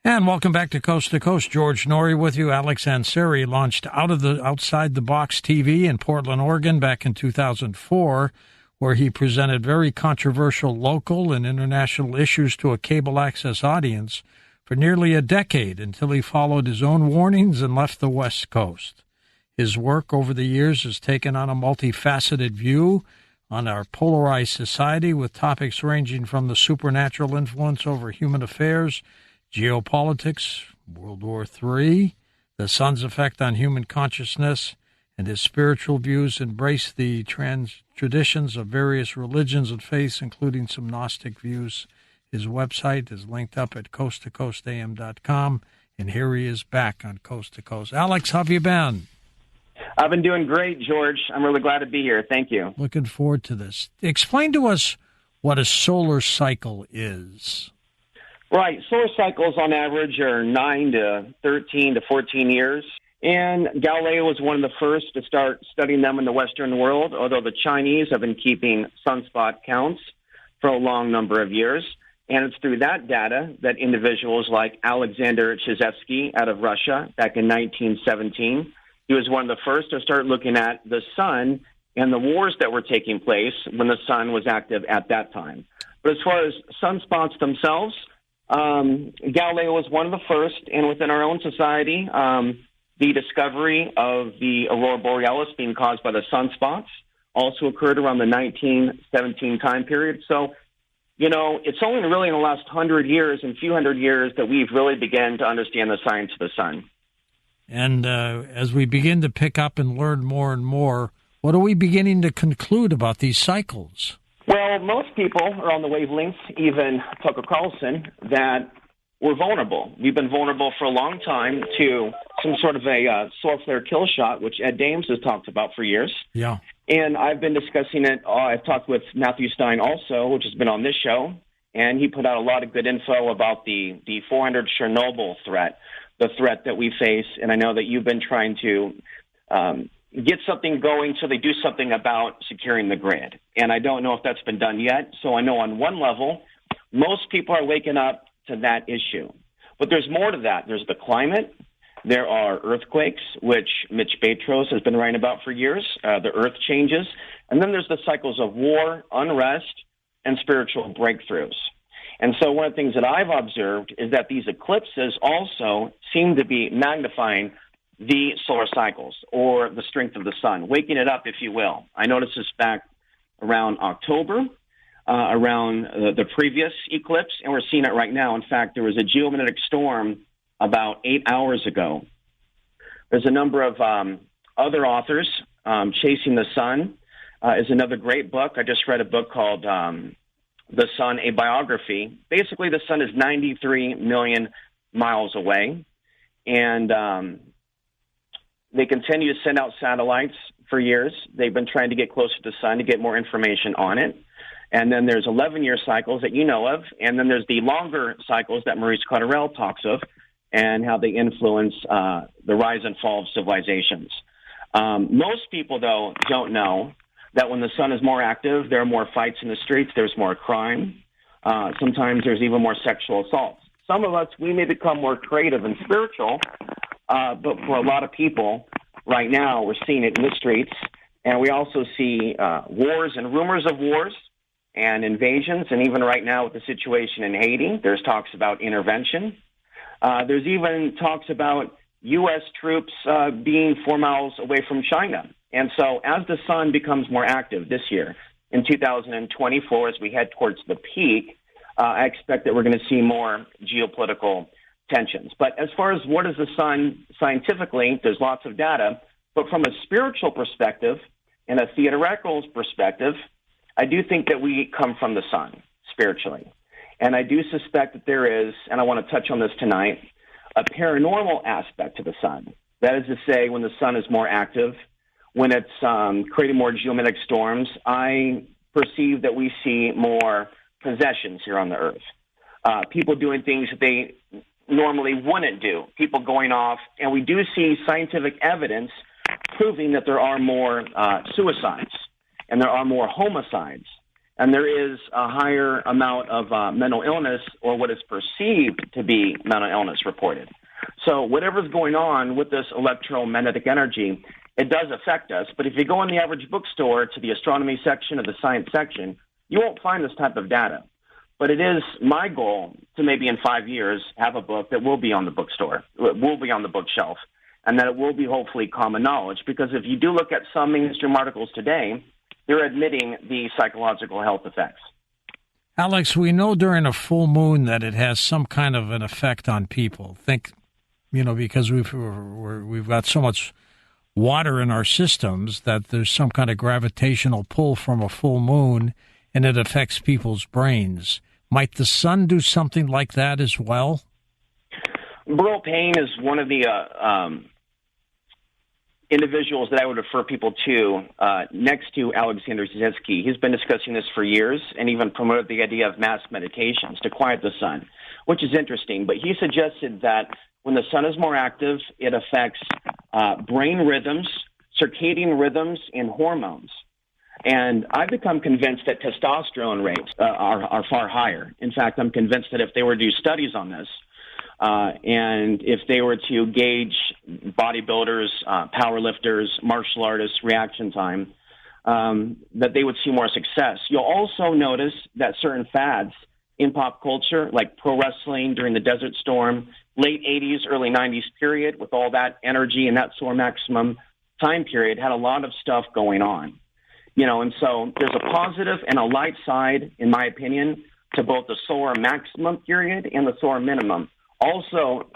And welcome back to Coast. George Norry with you. Alex Ansary launched Outside the Box TV in Portland, Oregon back in 2004, where he presented very controversial local and international issues to a cable access audience for nearly a decade until he followed his own warnings and left the West Coast. His work over the years has taken on a multifaceted view on our polarized society with topics ranging from the supernatural influence over human affairs, geopolitics, World War III, the sun's effect on human consciousness, and his spiritual views embrace the traditions of various religions and faiths, including some Gnostic views. His website is linked up at coasttocoastam.com, and here he is back on Coast to Coast. Alex, how have you been? I've been doing great, George. I'm really glad to be here. Thank you. Looking forward to this. Explain to us what a solar cycle is. Right. Solar cycles on average are 9 to 13 to 14 years. And Galileo was one of the first to start studying them in the Western world, although the Chinese have been keeping sunspot counts for a long number of years. And it's through that data that individuals like Alexander Chizhevsky out of Russia back in 1917, he was one of the first to start looking at the sun and the wars that were taking place when the sun was active at that time. But as far as sunspots themselves, Galileo was one of the first, and within our own society, the discovery of the aurora borealis being caused by the sunspots also occurred around the 1917 time period. So, you know, it's only really in the last few hundred years that we've really begun to understand the science of the sun. And as we begin to pick up and learn more and more, what are we beginning to conclude about these cycles? Well, most people are on the wavelength, even Tucker Carlson, that we're vulnerable. We've been vulnerable for a long time to some sort of a solar flare kill shot, which Ed Dames has talked about for years. Yeah. And I've been discussing it. I've talked with Matthew Stein also, which has been on this show, and he put out a lot of good info about the 400 Chernobyl threat, the threat that we face. And I know that you've been trying to get something going so they do something about securing the grid. And I don't know if that's been done yet. So I know on one level, most people are waking up to that issue. But there's more to that. There's the climate. There are earthquakes, which Mitch Batros has been writing about for years, the earth changes. And then there's the cycles of war, unrest, and spiritual breakthroughs. And so one of the things that I've observed is that these eclipses also seem to be magnifying the solar cycles or the strength of the sun, waking it up, if you will. I noticed this back around October, around the previous eclipse, and we're seeing it right now. In fact, there was a geomagnetic storm about 8 hours ago. There's a number of other authors. Chasing the Sun is another great book. I just read a book called The Sun, A Biography. Basically, the sun is 93 million miles away, and they continue to send out satellites for years. They've been trying to get closer to the sun to get more information on it. And then there's 11-year cycles that you know of, and then there's the longer cycles that Maurice Cotterell talks of and how they influence the rise and fall of civilizations. Most people, though, don't know that when the sun is more active, there are more fights in the streets, there's more crime. Sometimes there's even more sexual assaults. Some of us, we may become more creative and spiritual, but for a lot of people right now, we're seeing it in the streets. And we also see wars and rumors of wars and invasions. And even right now with the situation in Haiti, there's talks about intervention. There's even talks about U.S. troops being 4 miles away from China. And so as the sun becomes more active this year, in 2024, as we head towards the peak, I expect that we're going to see more geopolitical tensions. But as far as what is the sun scientifically, there's lots of data. But from a spiritual perspective and a theoretical perspective, I do think that we come from the sun spiritually. And I do suspect that there is, and I want to touch on this tonight, a paranormal aspect to the sun. That is to say, when the sun is more active, when it's creating more geomagnetic storms, I perceive that we see more possessions here on the earth. People doing things that they normally wouldn't do. People going off, and we do see scientific evidence proving that there are more suicides and there are more homicides. and there is a higher amount of mental illness, or what is perceived to be mental illness, reported. So whatever's going on with this electromagnetic energy, it does affect us. But if you go in the average bookstore to the astronomy section or the science section, you won't find this type of data. But it is my goal to maybe in 5 years have a book that will be on the bookstore, will be on the bookshelf, and that it will be hopefully common knowledge. Because if you do look at some mainstream articles today, they're admitting the psychological health effects. Alex, we know during a full moon that it has some kind of an effect on people. Think, because we've got so much water in our systems that there's some kind of gravitational pull from a full moon, and it affects people's brains. Might the sun do something like that as well? Burl Payne is one of the individuals that I would refer people to next to Alexander Chizhevsky. He's been discussing this for years and even promoted the idea of mass meditations to quiet the sun, which is interesting. But he suggested that when the sun is more active, it affects brain rhythms, circadian rhythms, and hormones. And I've become convinced that testosterone rates are far higher. In fact, I'm convinced that if they were to do studies on this, and if they were to gauge bodybuilders, powerlifters, martial artists' reaction time, that they would see more success. You'll also notice that certain fads in pop culture, like pro wrestling during the Desert Storm, late 80s, early 90s period, with all that energy and that solar maximum time period, had a lot of stuff going on. And so there's a positive and a light side, in my opinion, to both the solar maximum period and the solar minimum. Also,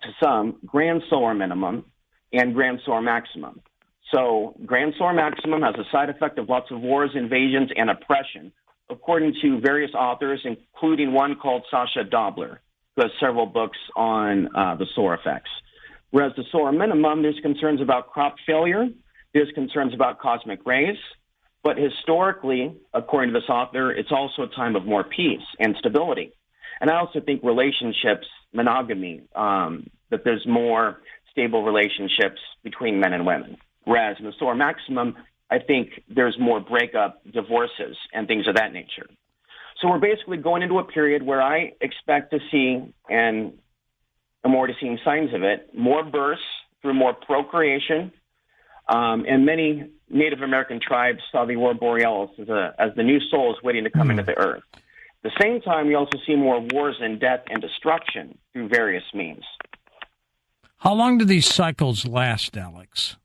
to some, grand solar minimum and grand solar maximum. So grand solar maximum has a side effect of lots of wars, invasions, and oppression, according to various authors, including one called Sasha Dobler, who has several books on the solar effects. Whereas the solar minimum, there's concerns about crop failure, there's concerns about cosmic rays, but historically, according to this author, it's also a time of more peace and stability. And I also think relationships, monogamy, that there's more stable relationships between men and women. Whereas in the solar maximum, I think there's more breakup, divorces, and things of that nature. So we're basically going into a period where I expect to see, and I'm already seeing signs of it, more births through more procreation, and many Native American tribes saw the aurora borealis as the new souls waiting to come into the earth. At the same time, we also see more wars and death and destruction through various means. How long do these cycles last, Alex?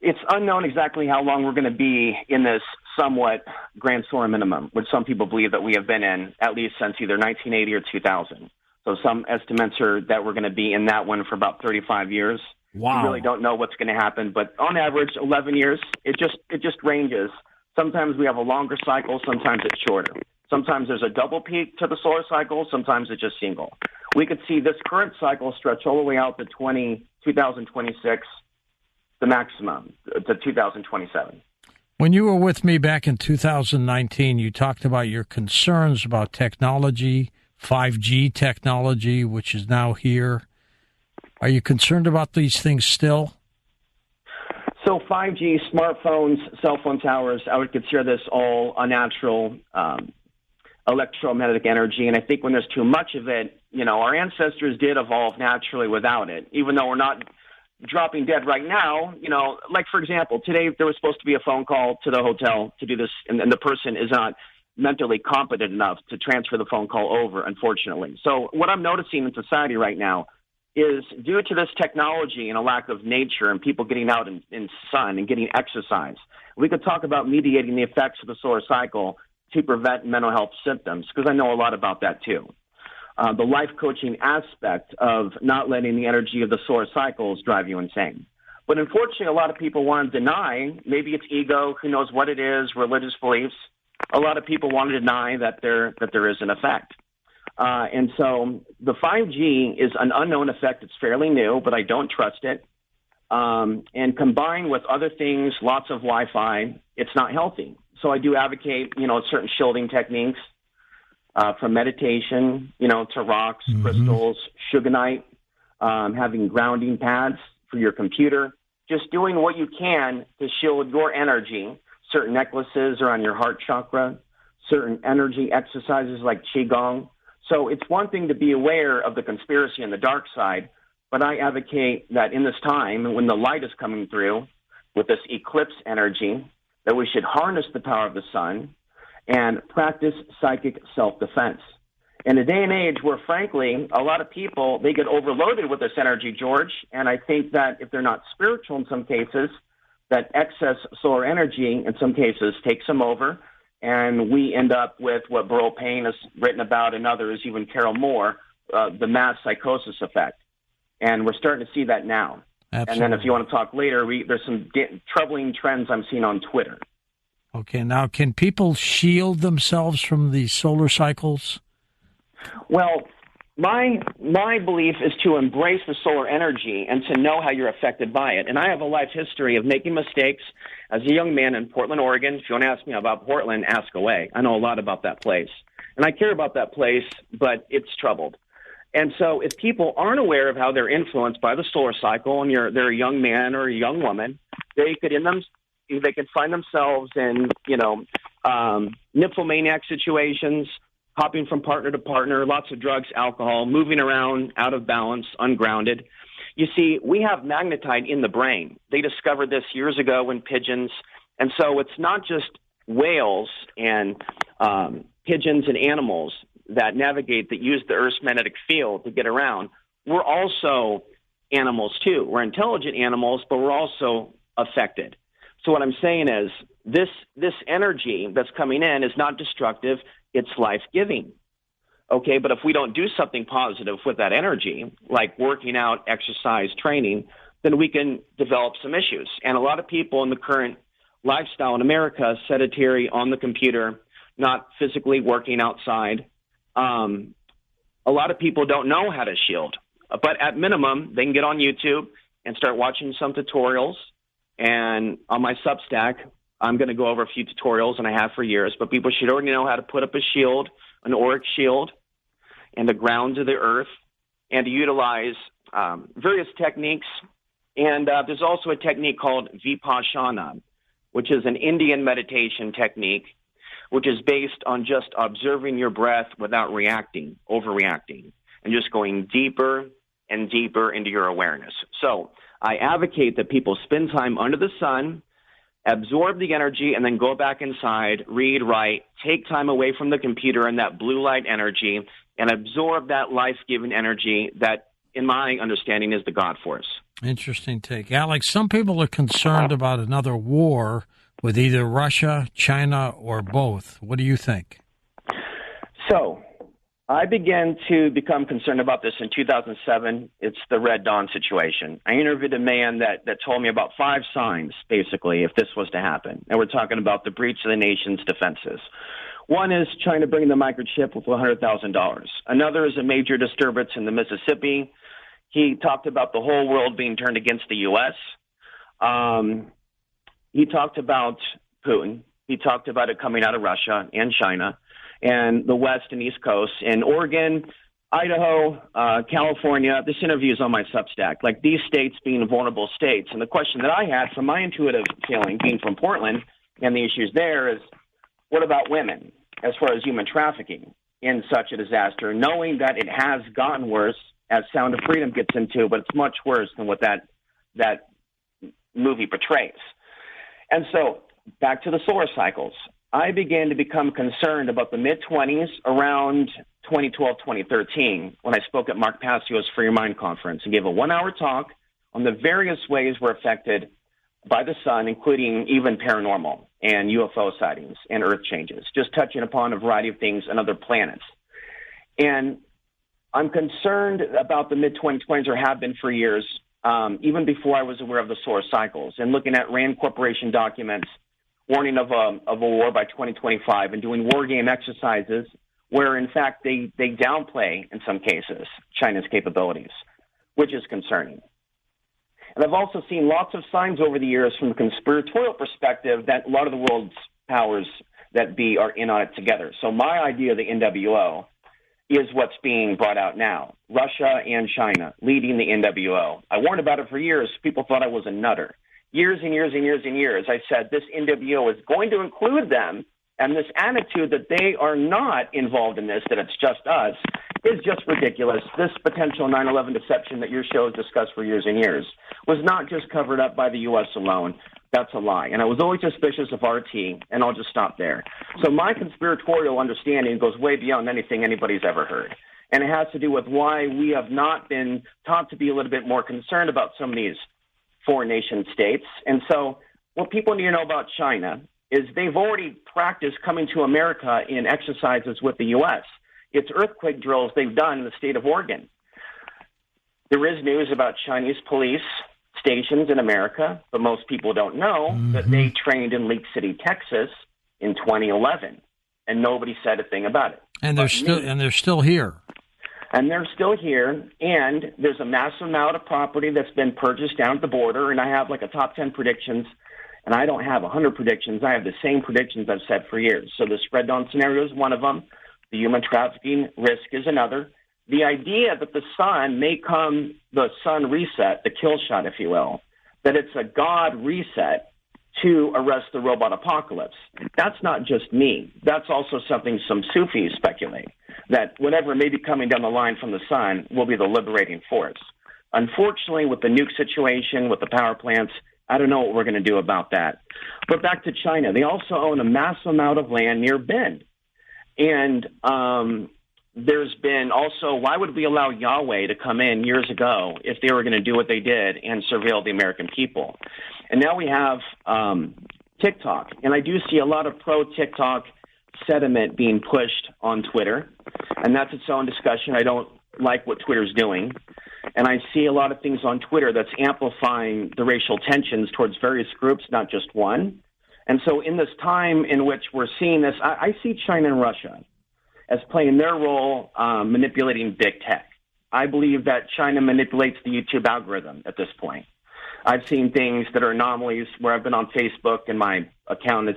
It's unknown exactly how long we're going to be in this somewhat grand solar minimum, which some people believe that we have been in at least since either 1980 or 2000. So some estimates are that we're going to be in that one for about 35 years. Wow. We really don't know what's going to happen, but on average, 11 years. It just ranges. Sometimes we have a longer cycle, sometimes it's shorter. Sometimes there's a double peak to the solar cycle, sometimes it's just single. We could see this current cycle stretch all the way out to 2026, the maximum, to 2027. When you were with me back in 2019, you talked about your concerns about technology, 5G technology, which is now here. Are you concerned about these things still? So 5G, smartphones, cell phone towers, I would consider this all unnatural electromagnetic energy. And I think when there's too much of it, our ancestors did evolve naturally without it, even though we're not dropping dead right now. Like, for example, today there was supposed to be a phone call to the hotel to do this, and the person is not mentally competent enough to transfer the phone call over, unfortunately. So what I'm noticing in society right now is due to this technology and a lack of nature and people getting out in sun and getting exercise. We could talk about mediating the effects of the solar cycle to prevent mental health symptoms, because I know a lot about that too. The life coaching aspect of not letting the energy of the solar cycles drive you insane. But unfortunately, a lot of people want to deny, maybe it's ego, who knows what it is, religious beliefs. A lot of people want to deny that there is an effect. And so the 5G is an unknown effect. It's fairly new, but I don't trust it. And combined with other things, lots of Wi-Fi, it's not healthy. So I do advocate, certain shielding techniques, from meditation, to rocks, crystals, sugarite, having grounding pads for your computer, just doing what you can to shield your energy. Certain necklaces are on your heart chakra, certain energy exercises like Qigong. So it's one thing to be aware of the conspiracy and the dark side, but I advocate that in this time, when the light is coming through with this eclipse energy, that we should harness the power of the sun and practice psychic self-defense. In a day and age where, frankly, a lot of people, they get overloaded with this energy, George, and I think that if they're not spiritual in some cases, that excess solar energy in some cases takes them over, and we end up with what Burl Payne has written about and others, even Carol Moore, the mass psychosis effect. And we're starting to see that now. Absolutely. And then if you want to talk later, there's some troubling trends I'm seeing on Twitter. Okay, now can people shield themselves from these solar cycles? Well, my belief is to embrace the solar energy and to know how you're affected by it. And I have a life history of making mistakes as a young man in Portland, Oregon. If you want to ask me about Portland, ask away. I know a lot about that place. And I care about that place, but it's troubled. And so if people aren't aware of how they're influenced by the solar cycle and they're a young man or a young woman, they could find themselves in, nymphomaniac situations, hopping from partner to partner, lots of drugs, alcohol, moving around, out of balance, ungrounded. You see, we have magnetite in the brain. They discovered this years ago in pigeons. And so it's not just whales and pigeons and animals that use the Earth's magnetic field to get around. We're also animals, too. We're intelligent animals, but we're also affected. So what I'm saying is this energy that's coming in is not destructive. It's life-giving. Okay, but if we don't do something positive with that energy, like working out, exercise, training, then we can develop some issues. And a lot of people in the current lifestyle in America, sedentary, on the computer, not physically working outside, a lot of people don't know how to shield. But at minimum, they can get on YouTube and start watching some tutorials. And on my Substack, I'm going to go over a few tutorials, and I have for years, but people should already know how to put up a shield, an auric shield, and the ground of the Earth, and to utilize various techniques. And there's also a technique called Vipassana, which is an Indian meditation technique, which is based on just observing your breath without overreacting, and just going deeper and deeper into your awareness. So I advocate that people spend time under the sun, absorb the energy, and then go back inside, read, write, take time away from the computer and that blue light energy, and absorb that life-giving energy that, in my understanding, is the God force. Interesting take. Alex, some people are concerned about another war with either Russia, China, or both. What do you think? So I began to become concerned about this in 2007. It's the Red Dawn situation. I interviewed a man that told me about 5 signs, basically, if this was to happen. And we're talking about the breach of the nation's defenses. One is China bringing the microchip with $100,000. Another is a major disturbance in the Mississippi. He talked about the whole world being turned against the U.S. He talked about Putin. He talked about it coming out of Russia and China and the West and East Coast, and Oregon, Idaho, California. This interview is on my Substack, like these states being vulnerable states. And the question that I had from my intuitive feeling, being from Portland, and the issues there is, what about women as far as human trafficking in such a disaster, knowing that it has gotten worse, as Sound of Freedom gets into, but it's much worse than what that movie portrays. And so back to the solar cycles. I began to become concerned about the mid-20s around 2012, 2013, when I spoke at Mark Passio's Free Your Mind conference and gave a 1-hour talk on the various ways we're affected by the sun, including even paranormal and UFO sightings and Earth changes, just touching upon a variety of things on other planets. And I'm concerned about the mid-2020s, or have been for years, even before I was aware of the solar cycles, and looking at RAND Corporation documents warning of a war by 2025 and doing war game exercises where, in fact, they downplay, in some cases, China's capabilities, which is concerning. And I've also seen lots of signs over the years from a conspiratorial perspective that a lot of the world's powers that be are in on it together. So my idea of the NWO is what's being brought out now. Russia and China leading the NWO. I warned about it for years. People thought I was a nutter. Years and years and years and years, I said this NWO is going to include them, and this attitude that they are not involved in this, that it's just us, is just ridiculous. This potential 9/11 deception that your show has discussed for years and years was not just covered up by the U.S. alone. That's a lie. And I was always suspicious of RT, and I'll just stop there. So my conspiratorial understanding goes way beyond anything anybody's ever heard. And it has to do with why we have not been taught to be a little bit more concerned about some of these foreign nation states. And so what people need to know about China is they've already practiced coming to America in exercises with the U.S. It's earthquake drills they've done in the state of Oregon. There is news about Chinese police stations in America, but most people don't know that they trained in Leak City, Texas in 2011, and nobody said a thing about it. And they're still here. And they're still here, and there's a massive amount of property that's been purchased down at the border, and I have like a top 10 predictions, and I don't have 100 predictions. I have the same predictions I've said for years. So the spread down scenario is one of them. The human trafficking risk is another. The idea that the sun may come, the sun reset, the kill shot, if you will, that it's a God reset to arrest the robot apocalypse. That's not just me. That's also something some Sufis speculate, that whatever may be coming down the line from the sun will be the liberating force. Unfortunately, with the nuke situation, with the power plants, I don't know what we're going to do about that. But back to China. They also own a massive amount of land near Bend. And there's been also, why would we allow Yahweh to come in years ago if they were going to do what they did and surveil the American people? And now we have TikTok. And I do see a lot of pro-TikTok sentiment being pushed on Twitter. And that's its own discussion. I don't like what Twitter's doing. And I see a lot of things on Twitter that's amplifying the racial tensions towards various groups, not just one. And so in this time in which we're seeing this, I see China and Russia as playing their role manipulating big tech. I believe that China manipulates the YouTube algorithm at this point. I've seen things that are anomalies where I've been on Facebook and my account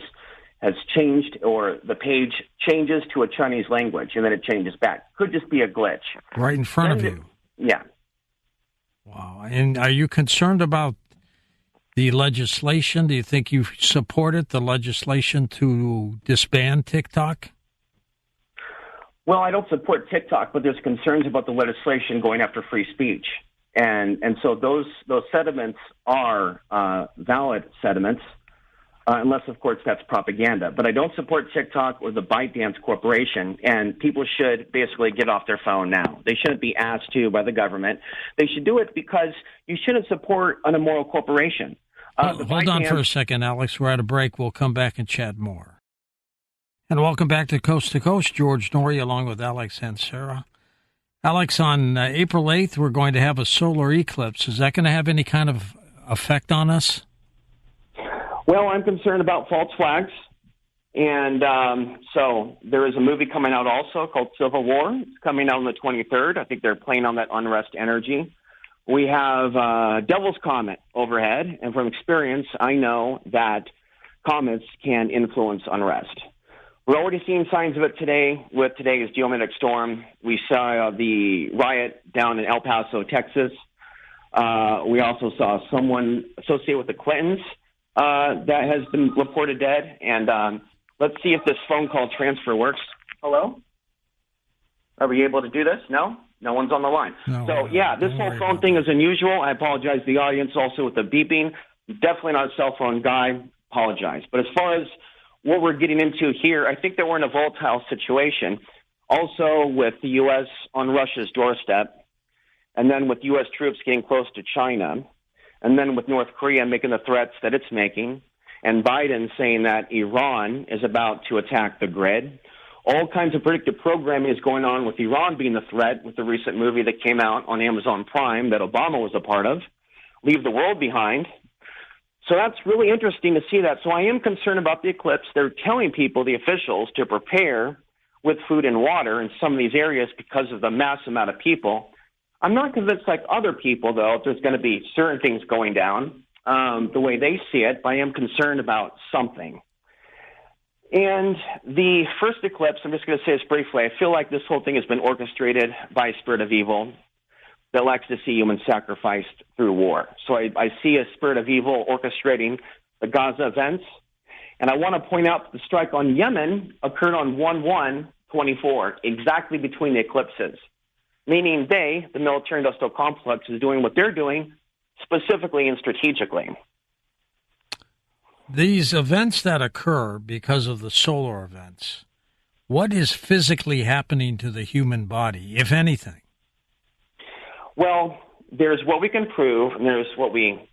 has changed, or the page changes to a Chinese language and then it changes back. Could just be a glitch. Right in front of you. Yeah. Wow. And are you concerned about the legislation? Do you think you support it, the legislation to disband TikTok? Well, I don't support TikTok, but there's concerns about the legislation going after free speech. And so those sentiments are valid sentiments, unless, of course, that's propaganda. But I don't support TikTok or the ByteDance Corporation, and people should basically get off their phone now. They shouldn't be asked to by the government. They should do it because you shouldn't support an immoral corporation. Hold on for a second, Alex. We're at a break. We'll come back and chat more. And welcome back to Coast, George Norry, along with Alex Ansary. Alex, on April 8th, we're going to have a solar eclipse. Is that going to have any kind of effect on us? Well, I'm concerned about false flags. And so there is a movie coming out also called Civil War. It's coming out on the 23rd. I think they're playing on that Unrest energy. We have Devil's Comet overhead. And from experience, I know that comets can influence unrest. We're already seeing signs of it today with today's geomagnetic storm. We saw the riot down in El Paso, Texas. We also saw someone associated with the Clintons that has been reported dead. And let's see if this phone call transfer works. Hello? Are we able to do this? No? No one's on the line. No, so, yeah, this whole phone thing is unusual. I apologize to the audience also with the beeping. Definitely not a cell phone guy. Apologize. But as far as what we're getting into here, I think that we're in a volatile situation. Also with the U.S. on Russia's doorstep, and then with U.S. troops getting close to China, and then with North Korea making the threats that it's making, and Biden saying that Iran is about to attack the grid. All kinds of predictive programming is going on with Iran being the threat with the recent movie that came out on Amazon Prime that Obama was a part of, Leave the World Behind. So that's really interesting to see that. So I am concerned about the eclipse. They're telling people, the officials, to prepare with food and water in some of these areas because of the mass amount of people. I'm not convinced like other people, though, if there's going to be certain things going down the way they see it, but I am concerned about something. And the first eclipse, I'm just going to say this briefly, I feel like this whole thing has been orchestrated by a spirit of evil that likes to see humans sacrificed through war. So I see a spirit of evil orchestrating the Gaza events. And I want to point out that the strike on Yemen occurred on 1/1/24, exactly between the eclipses, meaning they, the military-industrial complex, is doing what they're doing specifically and strategically. These events that occur because of the solar events, what is physically happening to the human body, if anything? Well, there's what we can prove, and there's what we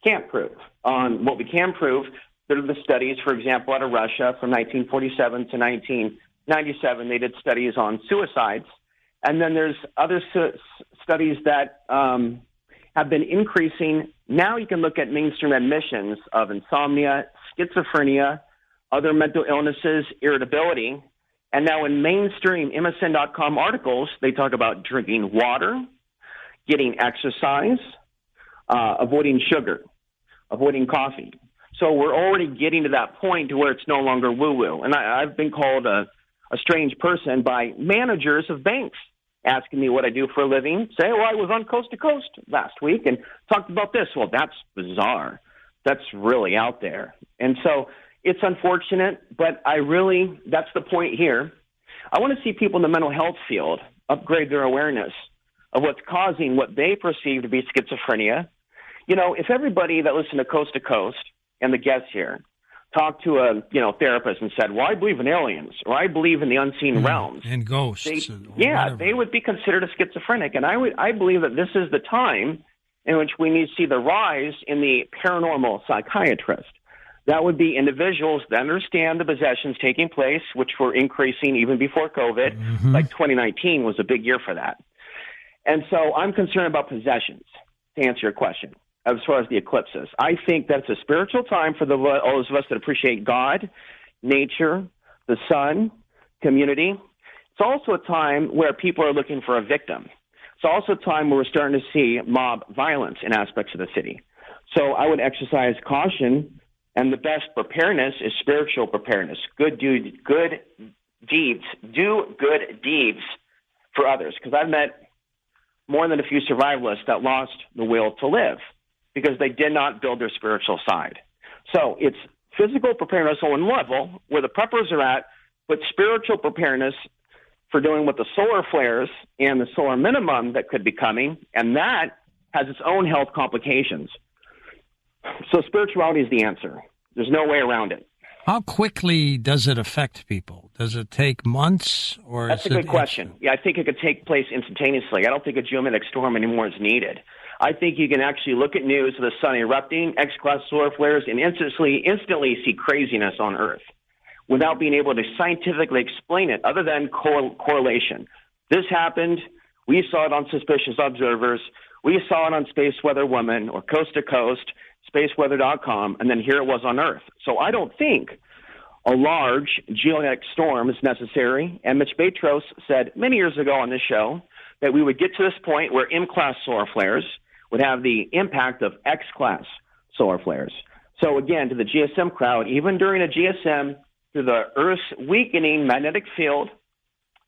can't prove. On what we can prove, there are the studies, for example, out of Russia from 1947 to 1997. They did studies on suicides. And then there's other studies that have been increasing. Now you can look at mainstream admissions of insomnia, schizophrenia, other mental illnesses, irritability. And now in mainstream MSN.com articles, they talk about drinking water, getting exercise, avoiding sugar, avoiding coffee. So we're already getting to that point to where it's no longer woo-woo. And I've been called a strange person by managers of banks asking me what I do for a living. Say, well, I was on Coast to Coast last week and talked about this. Well, that's bizarre. That's really out there. And so it's unfortunate, but that's the point here. I want to see people in the mental health field upgrade their awareness of what's causing what they perceive to be schizophrenia. You know, if everybody that listened to Coast and the guests here talked to a therapist and said, well, I believe in aliens, or I believe in the unseen realms. And ghosts. They would be considered a schizophrenic. And I believe that this is the time in which we need to see the rise in the paranormal psychiatrist. That would be individuals that understand the possessions taking place, which were increasing even before COVID. Mm-hmm. Like 2019 was a big year for that. And so I'm concerned about possessions, to answer your question. As far as the eclipses, I think that's a spiritual time for all those of us that appreciate God, nature, the sun, community. It's also a time where people are looking for a victim. It's also a time where we're starting to see mob violence in aspects of the city. So I would exercise caution, and the best preparedness is spiritual preparedness. Do good deeds for others. Because I've met more than a few survivalists that lost the will to live, because they did not build their spiritual side. So it's physical preparedness on one level, where the preppers are at, but spiritual preparedness for dealing with the solar flares and the solar minimum that could be coming, and that has its own health complications. So spirituality is the answer. There's no way around it. How quickly does it affect people? Does it take months? Or That's a good question. Yeah, I think it could take place instantaneously. I don't think a geomagnetic storm anymore is needed. I think you can actually look at news of the sun erupting, X-class solar flares, and instantly see craziness on Earth without being able to scientifically explain it other than correlation. This happened. We saw it on Suspicious Observers. We saw it on Space Weather Woman or Coast to Coast, spaceweather.com, and then here it was on Earth. So I don't think a large geomagnetic storm is necessary. And Mitch Batros said many years ago on this show that we would get to this point where M-class solar flares would have the impact of X-class solar flares. So again, to the GSM crowd, even during a GSM, through the Earth's weakening magnetic field,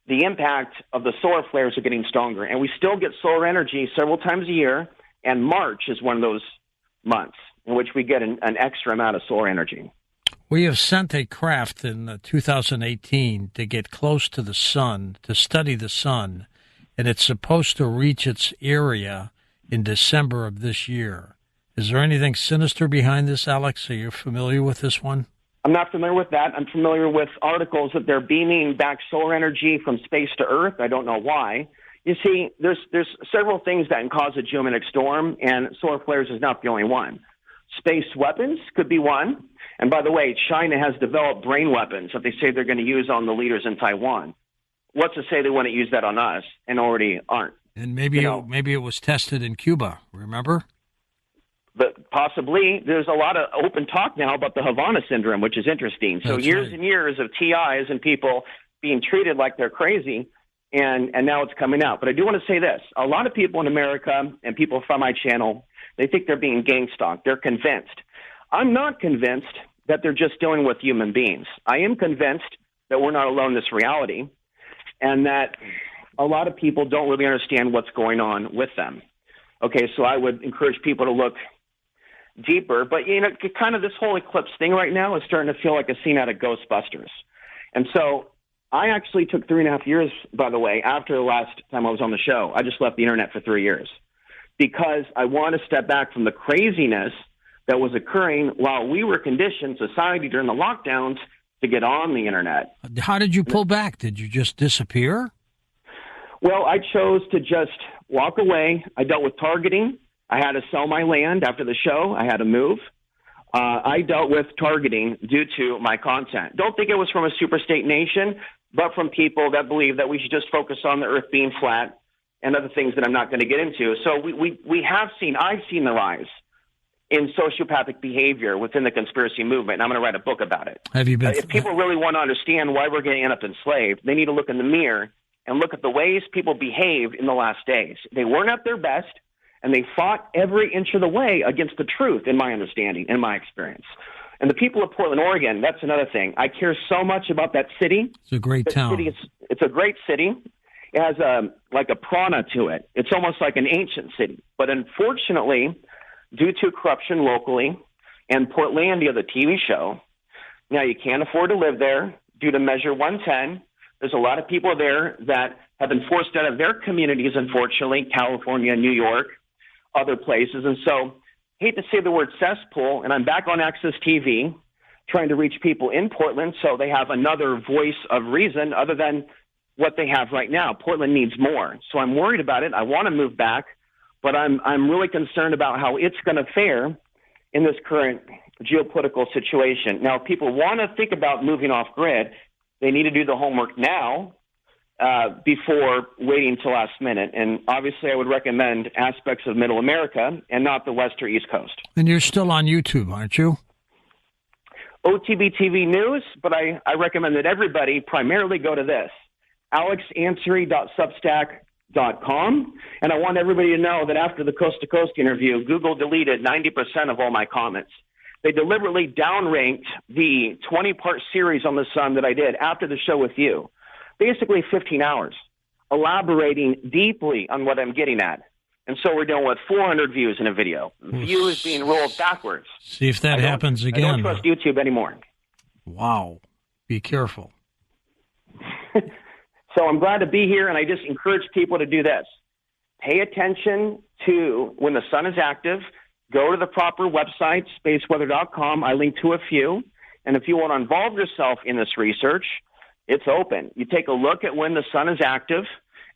the impact of the solar flares are getting stronger. And we still get solar energy several times a year, and March is one of those months in which we get an extra amount of solar energy. We have sent a craft in 2018 to get close to the sun, to study the sun, and it's supposed to reach its area in December of this year. Is there anything sinister behind this, Alex? Are you familiar with this one? I'm not familiar with that. I'm familiar with articles that they're beaming back solar energy from space to Earth. I don't know why. You see, there's several things that can cause a geomagnetic storm, and solar flares is not the only one. Space weapons could be one. And by the way, China has developed brain weapons that they say they're going to use on the leaders in Taiwan. What's to say they want to use that on us and already aren't? And maybe it was tested in Cuba, remember? But possibly. There's a lot of open talk now about the Havana syndrome, which is interesting. So years and years of TIs and people being treated like they're crazy, and now it's coming out. But I do want to say this. A lot of people in America and people from my channel, they think they're being gang stalked. They're convinced. I'm not convinced that they're just dealing with human beings. I am convinced that we're not alone in this reality, and that a lot of people don't really understand what's going on with them. Okay, so I would encourage people to look deeper. But, kind of this whole eclipse thing right now is starting to feel like a scene out of Ghostbusters. And so I actually took 3.5 years, by the way, after the last time I was on the show. I just left the internet for 3 years because I want to step back from the craziness that was occurring while we were conditioned, society, during the lockdowns, to get on the internet. How did you pull back? Did you just disappear? Well, I chose to just walk away. I dealt with targeting. I had to sell my land after the show. I had to move. I dealt with targeting due to my content. Don't think it was from a superstate nation, but from people that believe that we should just focus on the earth being flat and other things that I'm not going to get into. So I've seen the rise in sociopathic behavior within the conspiracy movement, and I'm going to write a book about it. Have you been? If people really want to understand why we're going to end up enslaved, they need to look in the mirror and look at the ways people behaved in the last days. They weren't at their best, and they fought every inch of the way against the truth, in my understanding, in my experience. And the people of Portland, Oregon, that's another thing. I care so much about that city. It's a great town. It's a great city. It has like a prana to it. It's almost like an ancient city. But unfortunately, due to corruption locally and Portlandia, the TV show, now you can't afford to live there due to Measure 110. There's a lot of people there that have been forced out of their communities, unfortunately, California, New York, other places. And so, hate to say the word cesspool, and I'm back on Access TV trying to reach people in Portland so they have another voice of reason other than what they have right now. Portland needs more. So I'm worried about it. I want to move back, but I'm really concerned about how it's going to fare in this current geopolitical situation. Now, if people want to think about moving off grid, they need to do the homework now before waiting till last minute. And obviously, I would recommend aspects of Middle America and not the West or East Coast. And you're still on YouTube, aren't you? OTB TV News, but I recommend that everybody primarily go to this, alexansary.substack.com. And I want everybody to know that after the Coast to Coast interview, Google deleted 90% of all my comments. They deliberately downranked the 20-part series on the sun that I did after the show with you. Basically 15 hours, elaborating deeply on what I'm getting at. And so we're dealing with 400 views in a video. Views being rolled backwards. See if that happens again. I don't trust YouTube anymore. Wow. Be careful. So I'm glad to be here, and I just encourage people to do this. Pay attention to when the sun is active. Go to the proper website, spaceweather.com. I link to a few. And if you want to involve yourself in this research, it's open. You take a look at when the sun is active,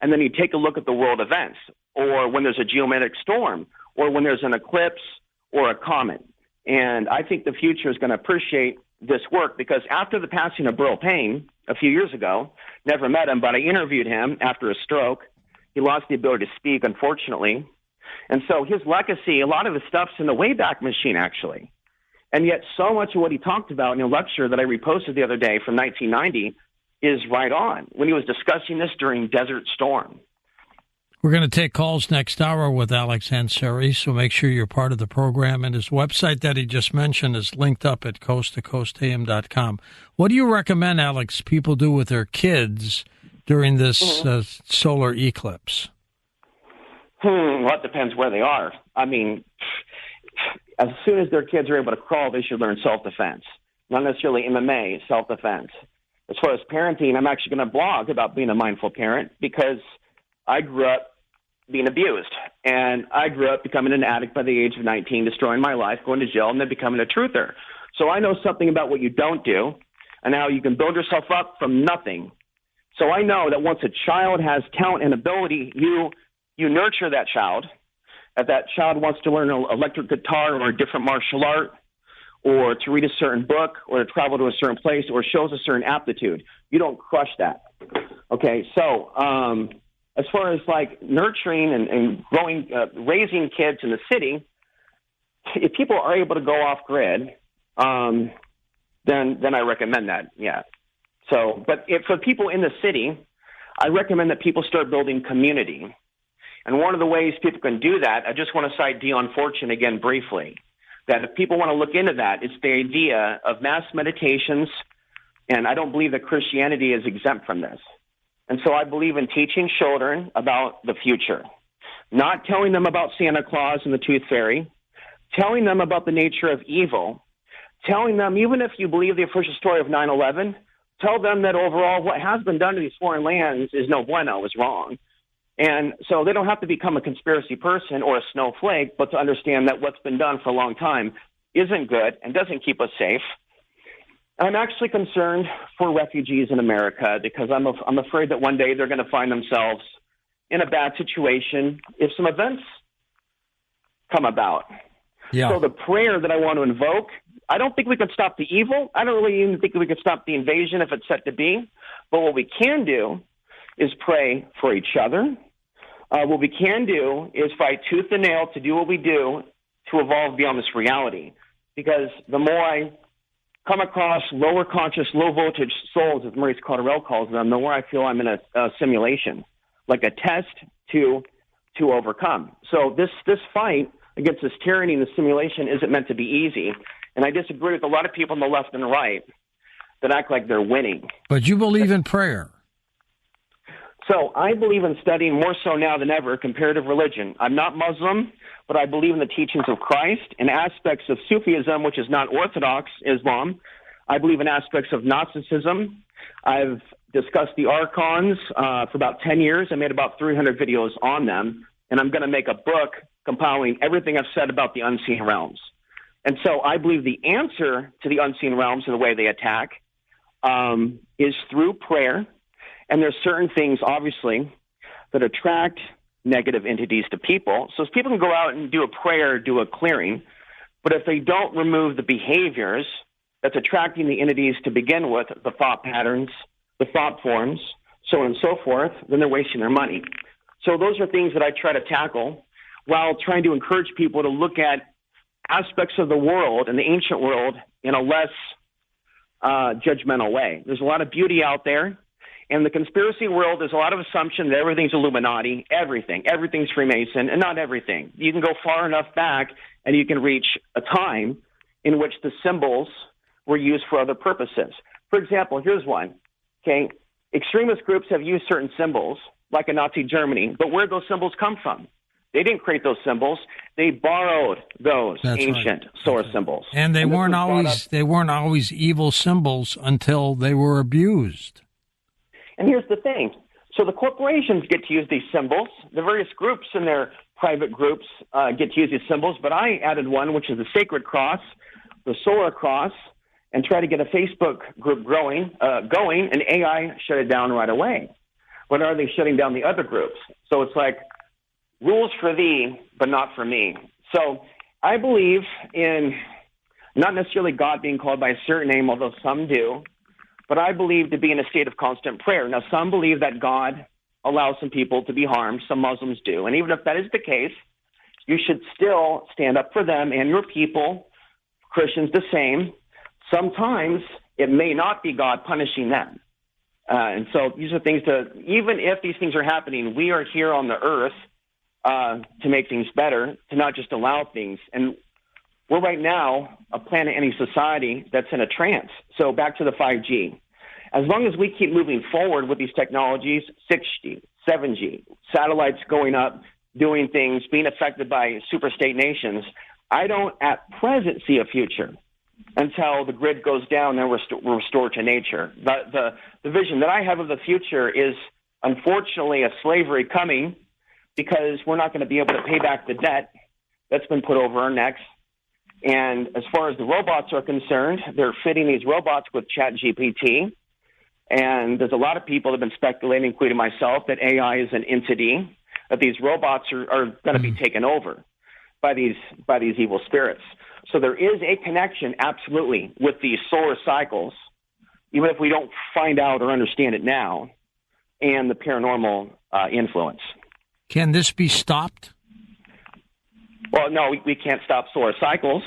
and then you take a look at the world events, or when there's a geomagnetic storm, or when there's an eclipse or a comet. And I think the future is going to appreciate this work because after the passing of Burl Payne a few years ago, never met him, but I interviewed him after a stroke. He lost the ability to speak, unfortunately. And so his legacy, a lot of his stuff's in the Wayback Machine, actually. And yet so much of what he talked about in a lecture that I reposted the other day from 1990 is right on when he was discussing this during Desert Storm. We're going to take calls next hour with Alex Ansary, so make sure you're part of the program. And his website that he just mentioned is linked up at coasttocoastam.com. What do you recommend, Alex, people do with their kids during this solar eclipse? Well, it depends where they are. I mean, as soon as their kids are able to crawl, they should learn self-defense, not necessarily MMA, self-defense. As far as parenting, I'm actually going to blog about being a mindful parent because I grew up being abused, and I grew up becoming an addict by the age of 19, destroying my life, going to jail, and then becoming a truther. So I know something about what you don't do and how you can build yourself up from nothing. So I know that once a child has talent and ability, you nurture that child. If that child wants to learn an electric guitar or a different martial art or to read a certain book or to travel to a certain place or shows a certain aptitude, you don't crush that. Okay, so as far as like nurturing and growing, raising kids in the city, if people are able to go off grid, then I recommend that. Yeah. So, but for people in the city, I recommend that people start building community. And one of the ways people can do that, I just want to cite Dion Fortune again briefly. that if people want to look into that, it's the idea of mass meditations, and I don't believe that Christianity is exempt from this. And so I believe in teaching children about the future, not telling them about Santa Claus and the Tooth Fairy, telling them about the nature of evil, telling them, even if you believe the official story of 9/11, tell them that overall what has been done to these foreign lands is no bueno, is wrong. And so they don't have to become a conspiracy person or a snowflake, but to understand that what's been done for a long time isn't good and doesn't keep us safe. And I'm actually concerned for refugees in America because I'm afraid that one day they're going to find themselves in a bad situation if some events come about. Yeah. So the prayer that I want to invoke, I don't think we can stop the evil. I don't really even think we can stop the invasion if it's set to be. But what we can do is pray for each other. What we can do is fight tooth and nail to do what we do to evolve beyond this reality. Because the more I come across lower conscious, low voltage souls, as Maurice Cotterell calls them, the more I feel I'm in a simulation, like a test to overcome. So this fight against this tyranny and the simulation isn't meant to be easy. And I disagree with a lot of people on the left and the right that act like they're winning. But you believe in prayer. So I believe in studying more so now than ever comparative religion. I'm not Muslim, but I believe in the teachings of Christ and aspects of Sufism, which is not Orthodox Islam. I believe in aspects of Gnosticism. I've discussed the archons for about 10 years. I made about 300 videos on them, and I'm going to make a book compiling everything I've said about the unseen realms. And so I believe the answer to the unseen realms and the way they attack is through prayer. And there's certain things, obviously, that attract negative entities to people. So if people can go out and do a prayer, do a clearing, but if they don't remove the behaviors that's attracting the entities to begin with, the thought patterns, the thought forms, so on and so forth, then they're wasting their money. So those are things that I try to tackle while trying to encourage people to look at aspects of the world and the ancient world in a less judgmental way. There's a lot of beauty out there. In the conspiracy world, there's a lot of assumption that everything's Illuminati, everything's Freemason, and not everything. You can go far enough back, and you can reach a time in which the symbols were used for other purposes. For example, here's one. Okay, extremist groups have used certain symbols, like in Nazi Germany, but where did those symbols come from? They didn't create those symbols. They borrowed those ancient source symbols. And they weren't always evil symbols until they were abused. And here's the thing. So the corporations get to use these symbols. The various groups and their private groups get to use these symbols, but I added one, which is the sacred cross, the solar cross, and try to get a Facebook group going, and AI shut it down right away. When are they shutting down the other groups? So it's like rules for thee, but not for me. So I believe in not necessarily God being called by a certain name, although some do, but I believe to be in a state of constant prayer. Now, some believe that God allows some people to be harmed. Some Muslims do. And even if that is the case, you should still stand up for them and your people, Christians the same. Sometimes it may not be God punishing them. And so these are things even if these things are happening, we are here on the earth to make things better, to not just allow things. And we're right now a planet-ending society that's in a trance. So back to the 5G. As long as we keep moving forward with these technologies, 6G, 7G, satellites going up, doing things, being affected by superstate nations, I don't at present see a future until the grid goes down and we're restored to nature. The vision that I have of the future is, unfortunately, a slavery coming because we're not going to be able to pay back the debt that's been put over our necks. And as far as the robots are concerned, they're fitting these robots with ChatGPT. And there's a lot of people that have been speculating, including myself, that AI is an entity, that these robots are going to be taken over by these evil spirits. So there is a connection, absolutely, with these solar cycles, even if we don't find out or understand it now, and the paranormal influence. Can this be stopped? Well, no, we can't stop solar cycles.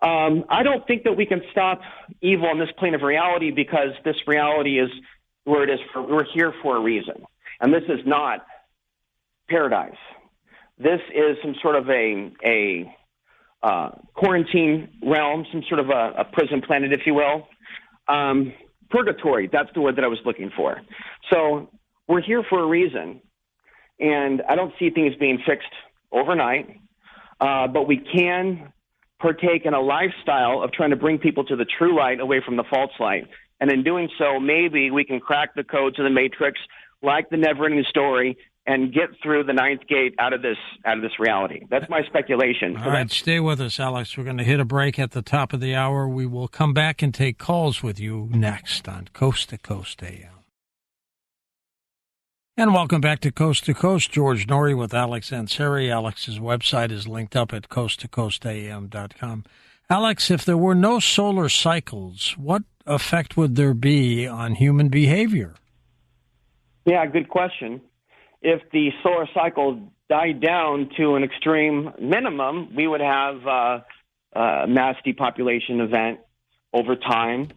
I don't think that we can stop evil in this plane of reality because this reality is where it is. We're here for a reason. And this is not paradise. This is some sort of a quarantine realm, some sort of a prison planet, if you will. Purgatory, that's the word that I was looking for. So we're here for a reason, and I don't see things being fixed overnight, but we can partake in a lifestyle of trying to bring people to the true light away from the false light. And in doing so, maybe we can crack the code to the matrix like the never-ending story and get through the ninth gate out of this reality. That's my speculation. All right, stay with us, Alex. We're going to hit a break at the top of the hour. We will come back and take calls with you next on Coast to Coast AM. And welcome back to Coast. George Norry with Alex Ansary. Alex's website is linked up at coasttocoastam.com. Alex, if there were no solar cycles, what effect would there be on human behavior? Yeah, good question. If the solar cycle died down to an extreme minimum, we would have a mass depopulation event over time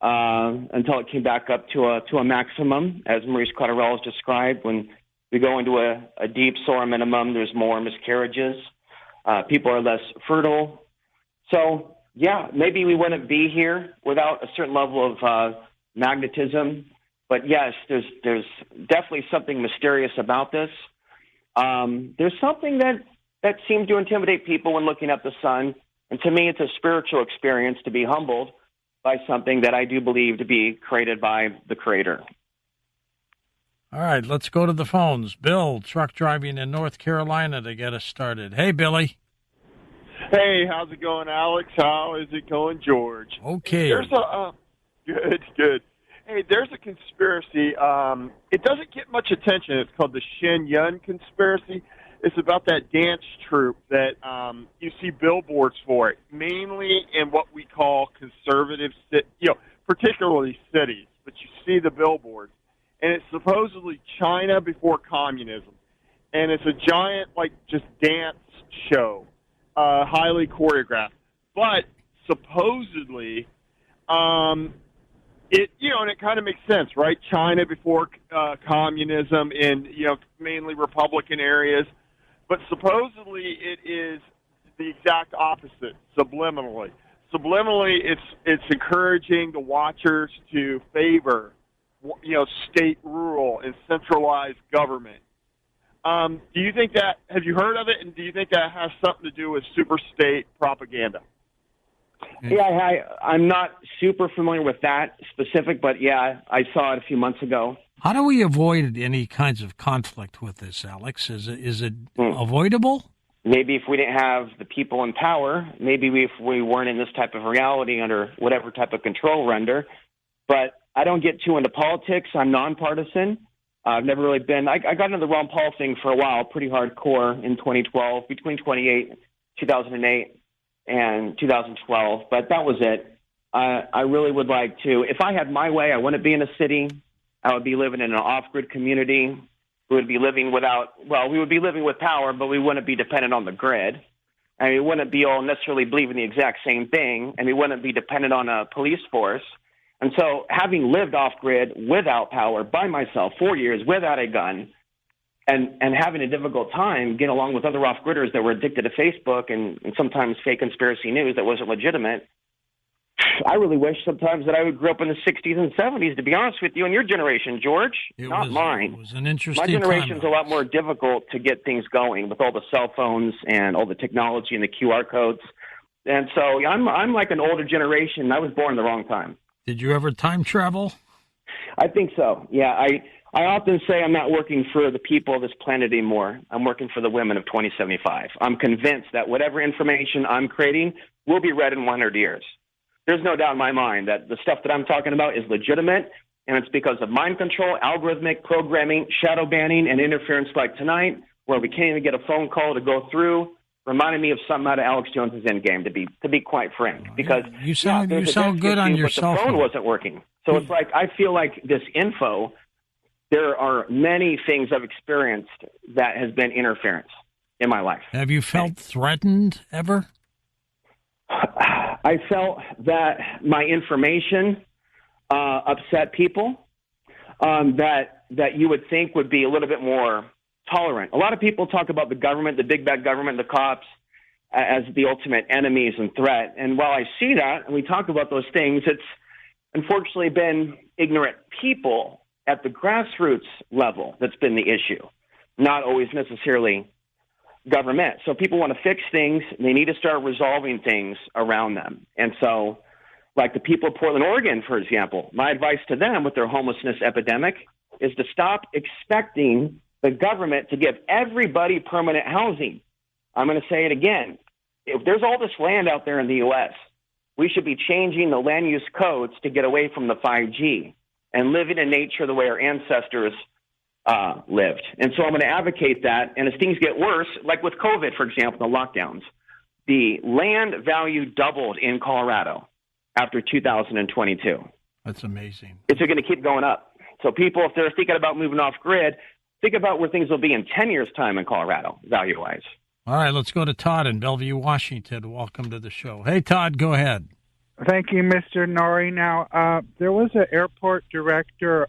until it came back up to a maximum, as Maurice Cotterell has described. When we go into a deep solar minimum, there's more miscarriages. People are less fertile. So, yeah, maybe we wouldn't be here without a certain level of magnetism. But yes, there's definitely something mysterious about this. There's something that seems to intimidate people when looking at the sun. And to me, it's a spiritual experience to be humbled by something that I do believe to be created by the Creator. All right, let's go to the phones. Bill, truck driving in North Carolina to get us started. Hey, Billy. Hey, how's it going, Alex? How is it going, George? Okay. There's good. Hey, there's a conspiracy. It doesn't get much attention. It's called the Shen Yun conspiracy. It's about that dance troupe that you see billboards for it, mainly in what we call conservative, particularly cities. But you see the billboards, and it's supposedly China before communism, and it's a giant, just dance show, highly choreographed. But supposedly, and it kind of makes sense, right? China before communism in, mainly Republican areas. But supposedly it is the exact opposite, subliminally. Subliminally, it's encouraging the watchers to favor, state rule and centralized government. Do you think that, have you heard of it, and do you think that has something to do with superstate propaganda? Yeah, I'm not super familiar with that specific, but yeah, I saw it a few months ago. How do we avoid any kinds of conflict with this, Alex? Is it avoidable? Maybe if we didn't have the people in power, maybe if we weren't in this type of reality under whatever type of control we're under. But I don't get too into politics. I'm nonpartisan. I've never really been. I got into the Ron Paul thing for a while, pretty hardcore in 2012, between 2008 and 2012, but that was it. I really would like to, if I had my way, I wouldn't be in a city. I would be living in an off-grid community. We would be living we would be living with power, but we wouldn't be dependent on the grid. And we wouldn't be all necessarily believing the exact same thing, and we wouldn't be dependent on a police force. And so having lived off-grid without power by myself 4 years without a gun, and having a difficult time getting along with other off-gridders that were addicted to Facebook and sometimes fake conspiracy news that wasn't legitimate, I really wish sometimes that I grew up in the 60s and 70s, to be honest with you, and your generation, George, not mine. It was an interesting My generation's a lot more difficult to get things going with all the cell phones and all the technology and the QR codes. And so I'm like an older generation. I was born in the wrong time. Did you ever time travel? I think so, yeah. I often say I'm not working for the people of this planet anymore. I'm working for the women of 2075. I'm convinced that whatever information I'm creating will be read in 100 years. There's no doubt in my mind that the stuff that I'm talking about is legitimate, and it's because of mind control, algorithmic programming, shadow banning, and interference like tonight, where we can't even get a phone call to go through, reminded me of something out of Alex Jones's Endgame, to be quite frank. Because you sound good on your cell phone. The phone wasn't working. So it's like I feel like this info, there are many things I've experienced that has been interference in my life. Have you felt threatened ever? I felt that my information upset people that you would think would be a little bit more tolerant. A lot of people talk about the government, the big bad government, the cops, as the ultimate enemies and threat. And while I see that, and we talk about those things, it's unfortunately been ignorant people at the grassroots level that's been the issue, not always necessarily government. So people want to fix things. They need to start resolving things around them. And so, like the people of Portland, Oregon, for example, my advice to them with their homelessness epidemic is to stop expecting the government to give everybody permanent housing. I'm going to say it again. If there's all this land out there in the U.S., we should be changing the land use codes to get away from the 5G and living in nature the way our ancestors lived. And so I'm going to advocate that. And as things get worse, like with COVID, for example, the lockdowns, the land value doubled in Colorado after 2022. That's amazing. It's going to keep going up. So people, if they're thinking about moving off grid, think about where things will be in 10 years' time in Colorado, value-wise. All right, let's go to Todd in Bellevue, Washington. Welcome to the show. Hey, Todd, go ahead. Thank you, Mr. Norry. Now, there was an airport director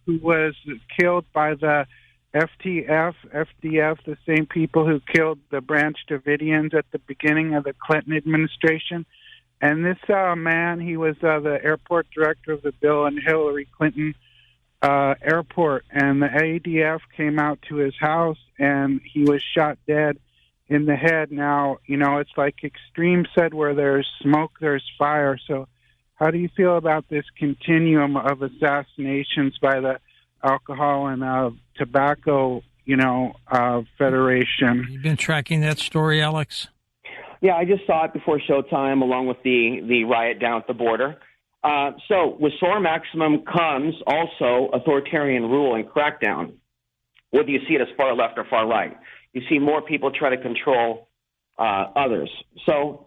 who was killed by the FDF, the same people who killed the Branch Davidians at the beginning of the Clinton administration. And this man, he was the airport director of the Bill and Hillary Clinton airport. And the ADF came out to his house, and he was shot dead in the head. Now, you know, it's like Extreme said, where there's smoke, there's fire. So how do you feel about this continuum of assassinations by the alcohol and tobacco, federation? You've been tracking that story, Alex? Yeah, I just saw it before showtime along with the riot down at the border. So with solar maximum comes also authoritarian rule and crackdown, whether you see it as far left or far right. You see more people try to control others. So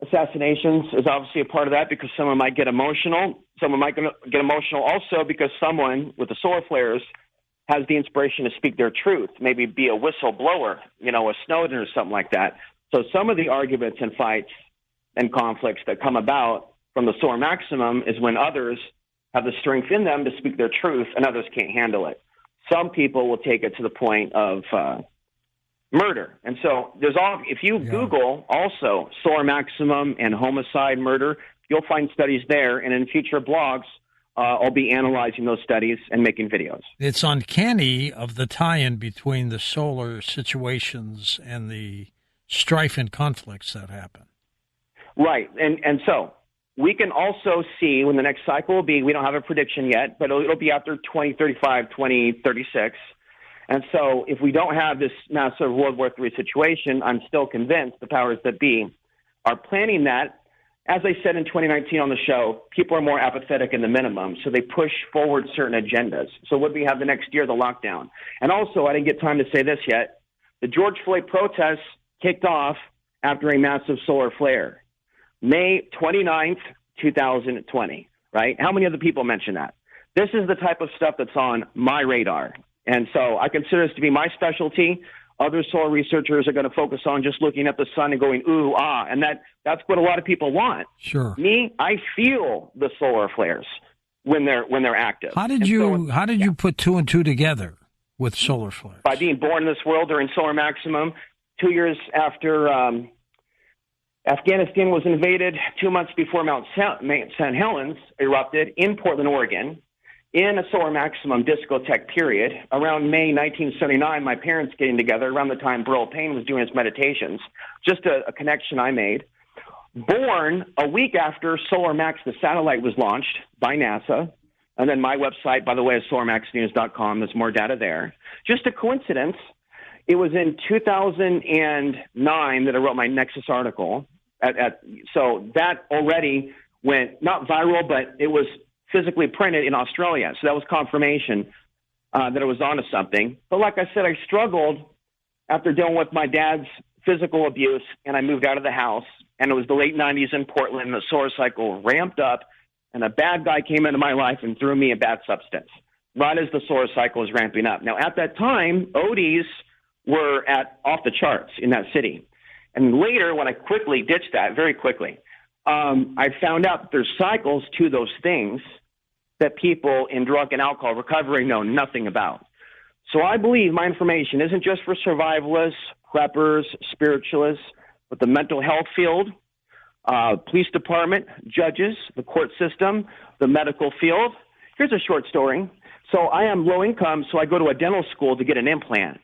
assassinations is obviously a part of that because someone might get emotional. Someone might get emotional also because someone with the solar flares has the inspiration to speak their truth, maybe be a whistleblower, a Snowden or something like that. So some of the arguments and fights and conflicts that come about from the solar maximum is when others have the strength in them to speak their truth and others can't handle it. Some people will take it to the point of murder. And so if you Google also solar maximum and homicide murder, you'll find studies there. And in future blogs, I'll be analyzing those studies and making videos. It's uncanny of the tie-in between the solar situations and the strife and conflicts that happen. Right. And so we can also see when the next cycle will be, we don't have a prediction yet, but it'll be after 2035, 2036. And so if we don't have this massive World War III situation, I'm still convinced the powers that be are planning that. As I said in 2019 on the show, people are more apathetic in the minimum, so they push forward certain agendas. So what do we have the next year? The lockdown. And also, I didn't get time to say this yet, the George Floyd protests kicked off after a massive solar flare. May 29th, 2020, right? How many other people mention that? This is the type of stuff that's on my radar. And so I consider this to be my specialty. Other solar researchers are going to focus on just looking at the sun and going, ooh, ah, and that's what a lot of people want. Sure. Me, I feel the solar flares when they're active. How did you put two and two together with solar flares? By being born in this world during solar maximum, 2 years after Afghanistan was invaded, 2 months before Mount St. Helens erupted in Portland, Oregon, in a solar maximum discotheque period. Around May 1979, my parents getting together, around the time Burl Payne was doing his meditations, just a connection I made. Born a week after Solar Max, the satellite, was launched by NASA. And then my website, by the way, is solarmaxnews.com. There's more data there. Just a coincidence. It was in 2009 that I wrote my Nexus article. So that already went, not viral, but it was physically printed in Australia. So that was confirmation that I was onto something. But like I said, I struggled after dealing with my dad's physical abuse, and I moved out of the house. And it was the late 90s in Portland, and the solar cycle ramped up, and a bad guy came into my life and threw me a bad substance right as the solar cycle was ramping up. Now, at that time, ODs were off the charts in that city. And later, when I quickly ditched that, very quickly, I found out that there's cycles to those things that people in drug and alcohol recovery know nothing about. So I believe my information isn't just for survivalists, preppers, spiritualists, but the mental health field, police department, judges, the court system, the medical field. Here's a short story. So I am low income, so I go to a dental school to get an implant.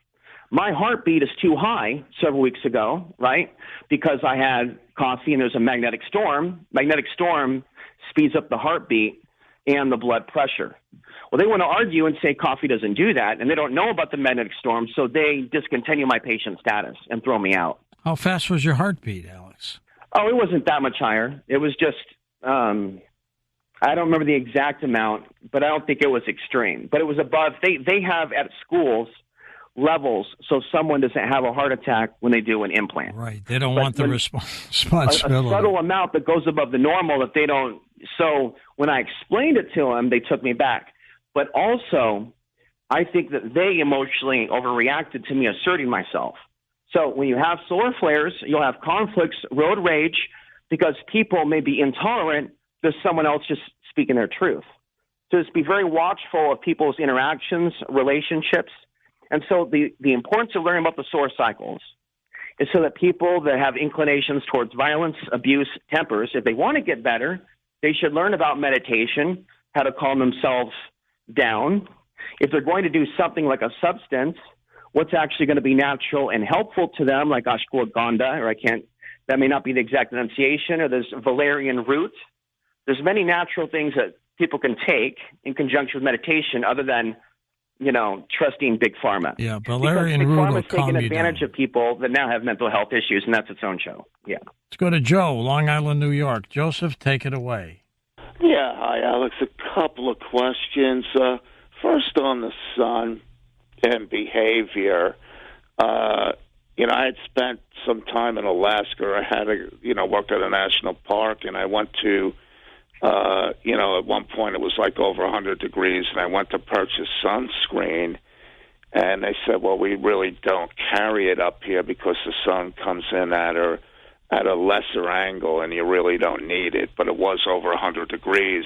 My heartbeat is too high several weeks ago, right? Because I had coffee and there's a magnetic storm. Magnetic storm speeds up the heartbeat and the blood pressure. Well, they want to argue and say coffee doesn't do that, and they don't know about the magnetic storm, so they discontinue my patient status and throw me out. How fast was your heartbeat, Alex? Oh, it wasn't that much higher. It was just, I don't remember the exact amount, but I don't think it was extreme. But it was above. They have at schools levels so someone doesn't have a heart attack when they do an implant. Right. They don't want the responsibility. A subtle amount that goes above the normal that they don't. So when I explained it to them, they took me back. But also, I think that they emotionally overreacted to me asserting myself. So when you have solar flares, you'll have conflicts, road rage, because people may be intolerant to someone else just speaking their truth. So just be very watchful of people's interactions, relationships. And so the importance of learning about the solar cycles is so that people that have inclinations towards violence, abuse, tempers, if they want to get better, they should learn about meditation, how to calm themselves down. If they're going to do something like a substance, what's actually going to be natural and helpful to them, like ashwagandha, or that may not be the exact enunciation, or there's valerian root. There's many natural things that people can take in conjunction with meditation other than, trusting Big Pharma. Yeah, valerian root will calm you down. Big Pharma's taking advantage of people that now have mental health issues, and that's its own show. Yeah. Let's go to Joe, Long Island, New York. Joseph, take it away. Yeah, hi, Alex. A couple of questions. First on the sun and behavior. I had spent some time in Alaska. I had worked at a national park, and I went to, at one point it was like over 100 degrees, and I went to purchase sunscreen, and they said, well, we really don't carry it up here because the sun comes in at a lesser angle, and you really don't need it, but it was over 100 degrees.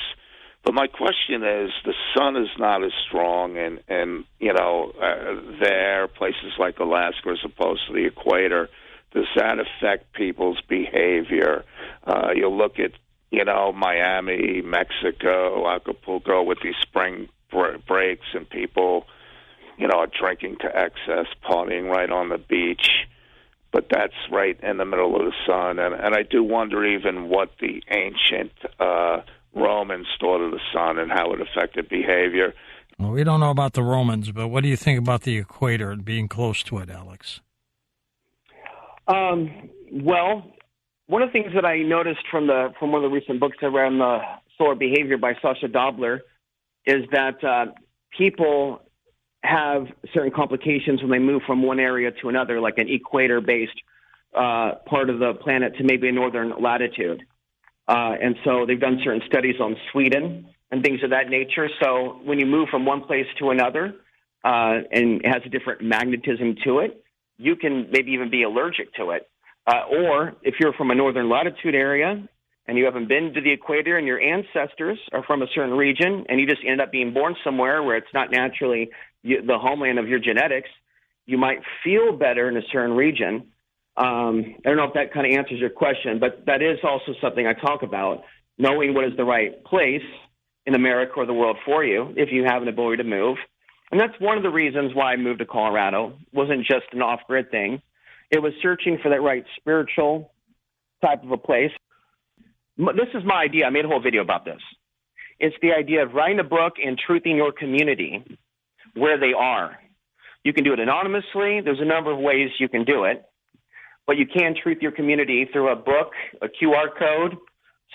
But my question is, the sun is not as strong, and there, places like Alaska as opposed to the equator, does that affect people's behavior? You look at, Miami, Mexico, Acapulco with these spring breaks, and people, are drinking to excess, partying right on the beach. But that's right in the middle of the sun. And I do wonder even what the ancient Romans thought of the sun and how it affected behavior. Well, we don't know about the Romans, but what do you think about the equator and being close to it, Alex? Well, one of the things that I noticed from one of the recent books I read on the solar behavior by Sasha Dobler is that people have certain complications when they move from one area to another, like an equator-based part of the planet to maybe a northern latitude. And so they've done certain studies on Sweden and things of that nature. So when you move from one place to another and it has a different magnetism to it, you can maybe even be allergic to it. Or if you're from a northern latitude area and you haven't been to the equator and your ancestors are from a certain region and you just end up being born somewhere where it's not naturally the homeland of your genetics, you might feel better in a certain region. I don't know if that kind of answers your question, but that is also something I talk about, knowing what is the right place in America or the world for you if you have an ability to move. And that's one of the reasons why I moved to Colorado. It wasn't just an off-grid thing. It was searching for that right spiritual type of a place. This is my idea. I made a whole video about this. It's the idea of writing a book and truthing your community where they are. You can do it anonymously. There's a number of ways you can do it. But you can truth your community through a book, a QR code,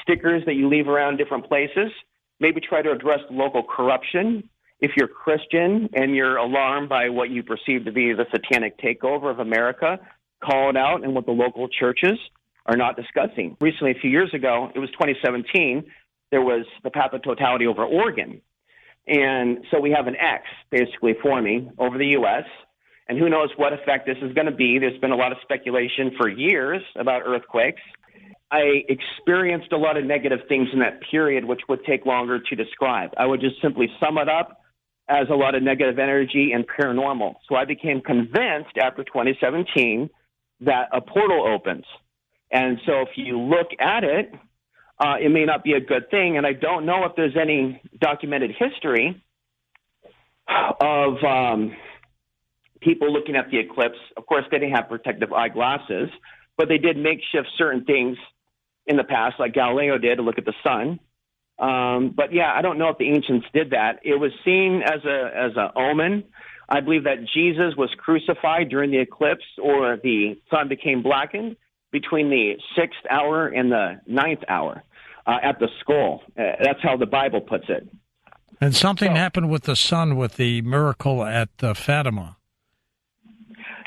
stickers that you leave around different places. Maybe try to address local corruption. If you're Christian and you're alarmed by what you perceive to be the satanic takeover of America, call it out and what the local churches are not discussing. Recently, a few years ago, it was 2017, there was the path of totality over Oregon. And so we have an X basically forming over the U.S., and who knows what effect this is going to be. There's been a lot of speculation for years about earthquakes. I experienced a lot of negative things in that period, which would take longer to describe. I would just simply sum it up as a lot of negative energy and paranormal. So I became convinced after 2017 that a portal opens And so if you look at it, it may not be a good thing. And I don't know if there's any documented history of people looking at the eclipse. Of course, they didn't have protective eyeglasses, but they did makeshift certain things in the past, like Galileo did, to look at the sun. But yeah, I don't know if the ancients did that. It was seen as a omen. I believe that Jesus was crucified during the eclipse, or the sun became blackened between the 6th hour and the 9th hour at the skull. That's how the Bible puts it. And something happened with the sun with the miracle at Fatima.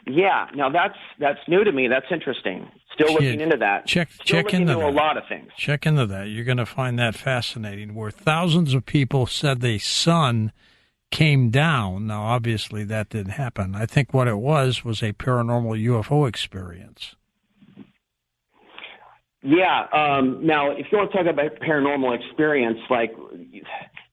Yeah, now that's new to me. That's interesting. Still looking into that. Check into that. A lot of things. Check into that. You're going to find that fascinating. Where thousands of people said the sun came down. Now, obviously, that didn't happen. I think what it was a paranormal UFO experience. Yeah. Now, if you want to talk about paranormal experience, like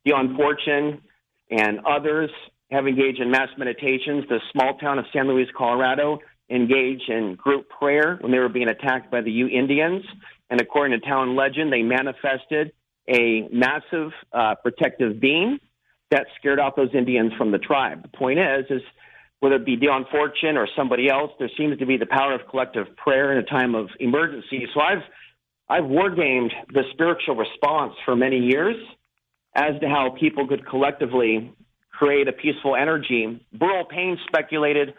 Dion Fortune and others have engaged in mass meditations. The small town of San Luis, Colorado, engaged in group prayer when they were being attacked by the Ute Indians. And according to town legend, they manifested a massive protective beam that scared off those Indians from the tribe. The point is whether it be Dion Fortune or somebody else, there seems to be the power of collective prayer in a time of emergency. So I've wargamed the spiritual response for many years as to how people could collectively create a peaceful energy. Burl Payne speculated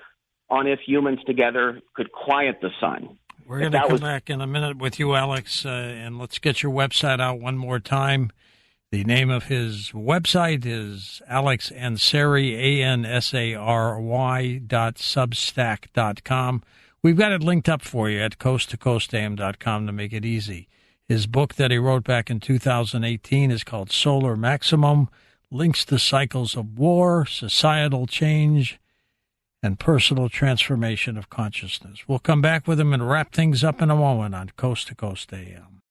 on if humans together could quiet the sun. We're going to come back in a minute with you, Alex, and let's get your website out one more time. The name of his website is Alex Ansary, ANSARY.substack.com. We've got it linked up for you at coasttocoastam.com to make it easy. His book that he wrote back in 2018 is called Solar Maximum, links to cycles of war, societal change, and personal transformation of consciousness. We'll come back with him and wrap things up in a moment on Coast to Coast AM.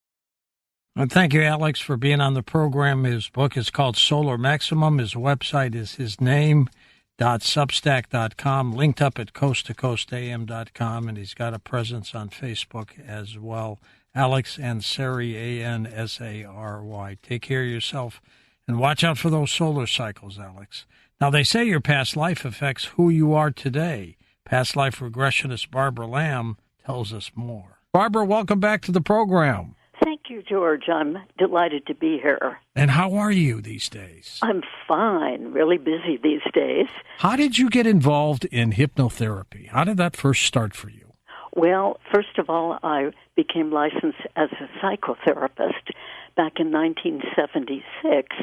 And thank you, Alex, for being on the program. His book is called Solar Maximum. His website is his name.substack.com, linked up at coasttocoastam.com, and he's got a presence on Facebook as well. Alex Ansary, ANSARY. Take care of yourself. And watch out for those solar cycles, Alex. Now, they say your past life affects who you are today. Past life regressionist Barbara Lamb tells us more. Barbara, welcome back to the program. Thank you, George. I'm delighted to be here. And how are you these days? I'm fine. Really busy these days. How did you get involved in hypnotherapy? How did that first start for you? Well, first of all, I became licensed as a psychotherapist back in 1976,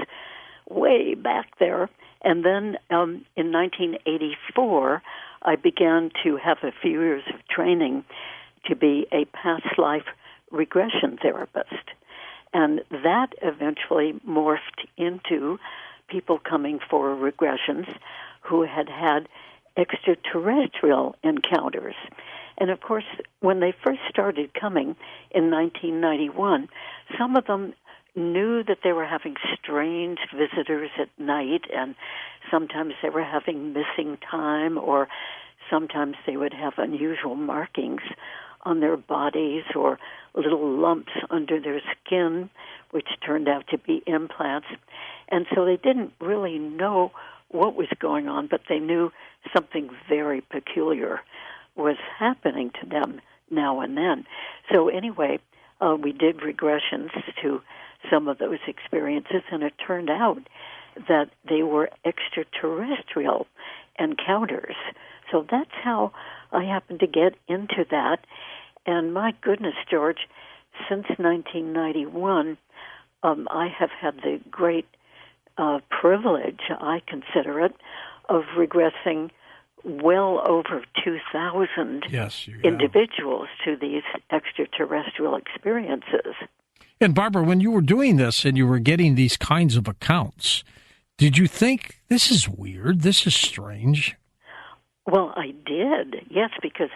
way back there. And then in 1984, I began to have a few years of training to be a past life regression therapist. And that eventually morphed into people coming for regressions who had had extraterrestrial encounters. And of course, when they first started coming in 1991, some of them knew that they were having strange visitors at night, and sometimes they were having missing time, or sometimes they would have unusual markings on their bodies or little lumps under their skin, which turned out to be implants. And so they didn't really know what was going on, but they knew something very peculiar was happening to them now and then. So anyway, we did regressions to some of those experiences, and it turned out that they were extraterrestrial encounters. So that's how I happened to get into that. And my goodness, George, since 1991, I have had the great privilege, I consider it, of regressing well over 2,000 individuals to these extraterrestrial experiences. And Barbara, when you were doing this and you were getting these kinds of accounts, did you think, this is weird, this is strange? Well, I did, yes, because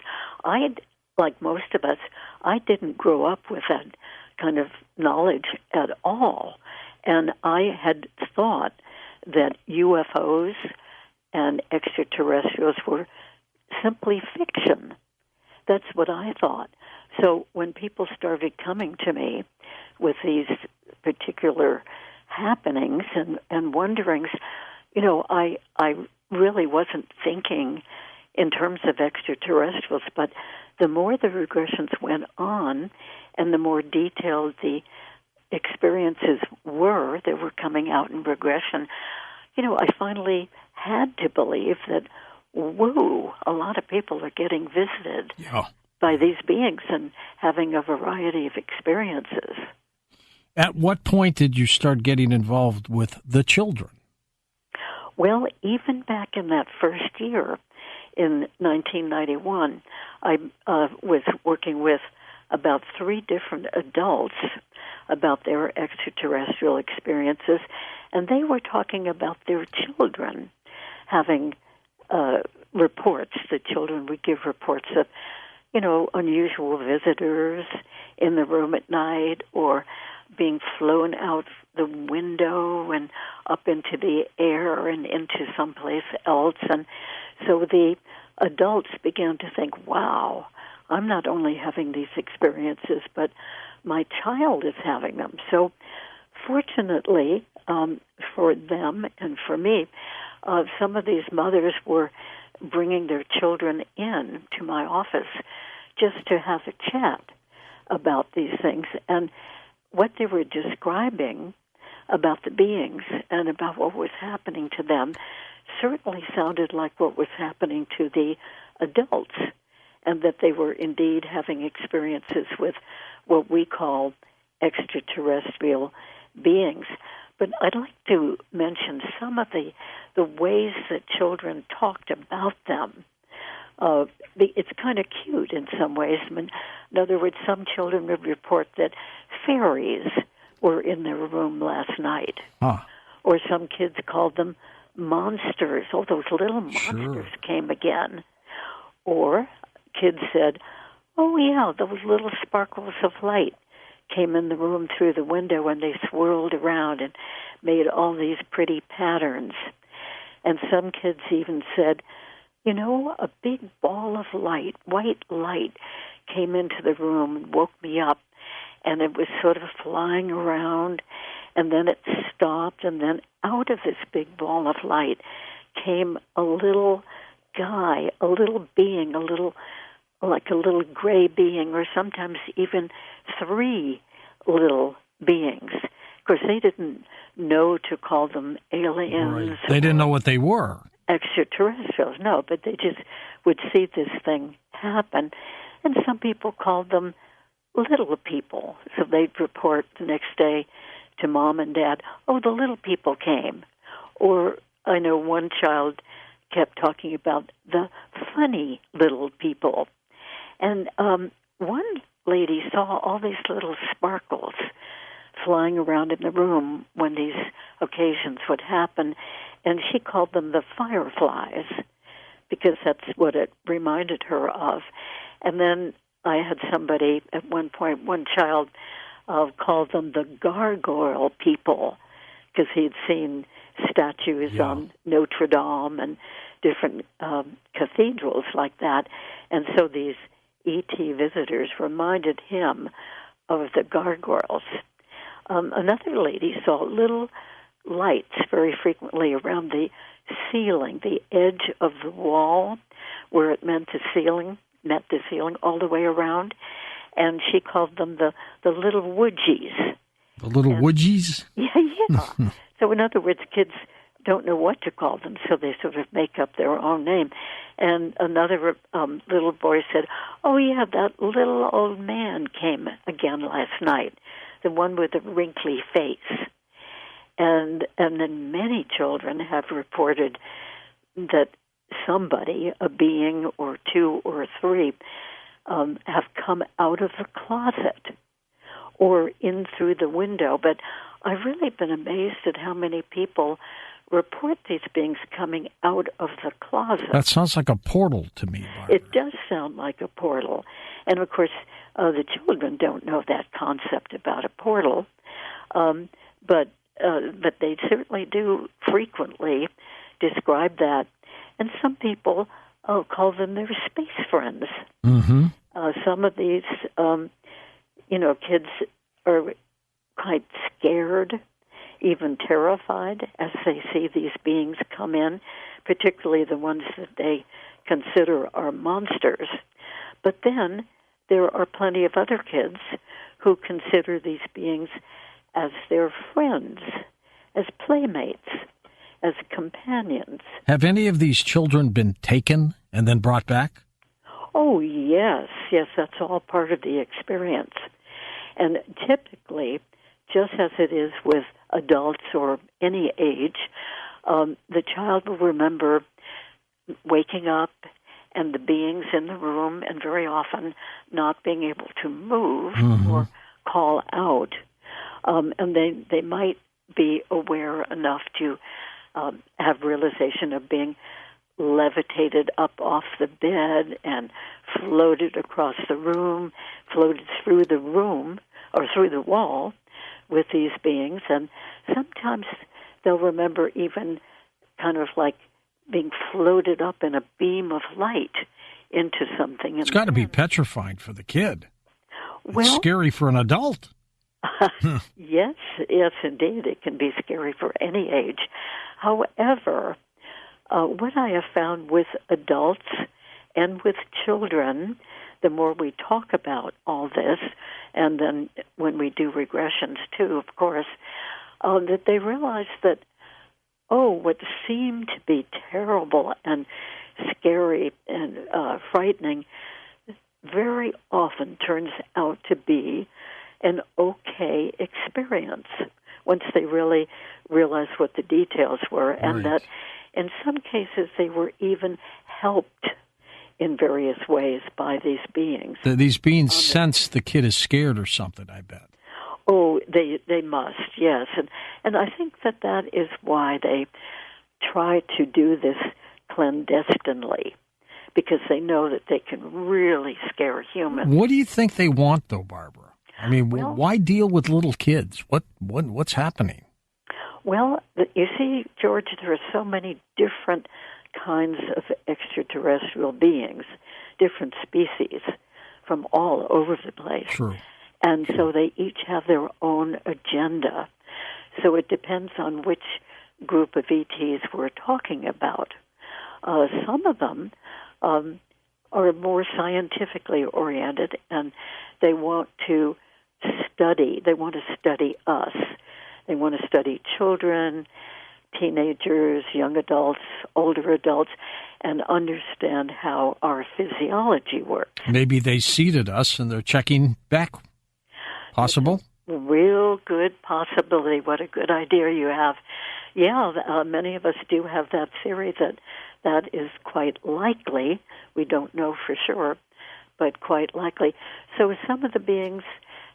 like most of us, I didn't grow up with that kind of knowledge at all. And I had thought that UFOs and extraterrestrials were simply fiction. That's what I thought. So when people started coming to me with these particular happenings and wonderings, I really wasn't thinking in terms of extraterrestrials, but the more the regressions went on and the more detailed the experiences were that were coming out in regression, I finally had to believe that, whoa, a lot of people are getting visited by these beings and having a variety of experiences. At what point did you start getting involved with the children? Well, even back in that first year, in 1991, I was working with about 3 different adults about their extraterrestrial experiences, and they were talking about their children having reports. The children would give reports of, unusual visitors in the room at night, or being flown out the window and up into the air and into someplace else. And so the adults began to think, wow, I'm not only having these experiences, but my child is having them. So fortunately for them and for me, some of these mothers were bringing their children in to my office just to have a chat about these things. And what they were describing about the beings and about what was happening to them certainly sounded like what was happening to the adults, and that they were indeed having experiences with what we call extraterrestrial beings. But I'd like to mention some of the ways that children talked about them. It's kind of cute in some ways. In other words, some children would report that fairies were in their room last night. Or some kids called them monsters. Oh, those little monsters came again. Or kids said, oh, yeah, those little sparkles of light came in the room through the window and they swirled around and made all these pretty patterns. And some kids even said, a big ball of light, white light, came into the room and woke me up, and it was sort of flying around, and then it stopped, and then out of this big ball of light came a little guy, a little being, like a little gray being, or sometimes even 3 little beings. Of course, they didn't know to call them aliens. Right. They didn't know what they were. Extraterrestrials, no, but they just would see this thing happen. And some people called them little people. So they'd report the next day to mom and dad, oh, the little people came. Or I know one child kept talking about the funny little people. And one lady saw all these little sparkles flying around in the room when these occasions would happen, and she called them the fireflies because that's what it reminded her of. And then I had somebody at one point, one child, called them the gargoyle people because he'd seen statues on Notre Dame and different cathedrals like that. And so these E.T. visitors reminded him of the gargoyles. Another lady saw little lights very frequently around the ceiling, the edge of the wall where it met the ceiling all the way around, and she called them the little woodgies. The little woodgies? Yeah. So in other words, kids don't know what to call them, so they sort of make up their own name. And another little boy said, oh, yeah, that little old man came again last night, the one with the wrinkly face. And then many children have reported that somebody, a being or 2 or 3, have come out of the closet or in through the window. But I've really been amazed at how many people report these beings coming out of the closet. That sounds like a portal to me, Barbara. It does sound like a portal. And, of course, the children don't know that concept about a portal. But they certainly do frequently describe that. And some people call them their space friends. Mm-hmm. Some of these, kids are quite scared, even terrified, as they see these beings come in, particularly the ones that they consider are monsters. But then there are plenty of other kids who consider these beings as their friends, as playmates, as companions. Have any of these children been taken and then brought back? Oh, yes, that's all part of the experience. And typically, just as it is with adults or any age, the child will remember waking up and the beings in the room, and very often not being able to move or call out. And they might be aware enough to have realization of being levitated up off the bed and floated across the room, floated through the room or through the wall with these beings. And sometimes they'll remember even kind of like being floated up in a beam of light into something. It's got to be petrifying for the kid. Well, it's scary for an adult. Yes, indeed. It can be scary for any age. However, what I have found with adults and with children, the more we talk about all this, and then when we do regressions too, of course, that they realize that, what seemed to be terrible and scary and frightening very often turns out to be an okay experience once they really realize what the details were, and that in some cases they were even helped in various ways by these beings. These beings sense the kid is scared or something, I bet. Oh, they must, yes. And I think that is why they try to do this clandestinely, because they know that they can really scare humans. What do you think they want, though, Barbara? I mean, why deal with little kids? What's happening? Well, you see, George, there are so many different kinds of extraterrestrial beings, different species from all over the place. True. And so they each have their own agenda. So it depends on which group of ETs we're talking about. Some of them are more scientifically oriented, and they want to study. They want to study us. They want to study children, teenagers, young adults, older adults, and understand how our physiology works. Maybe they seeded us and they're checking back. Possible? Real good possibility. What a good idea you have. Yeah, many of us do have that theory that is quite likely. We don't know for sure, but quite likely. So some of the beings,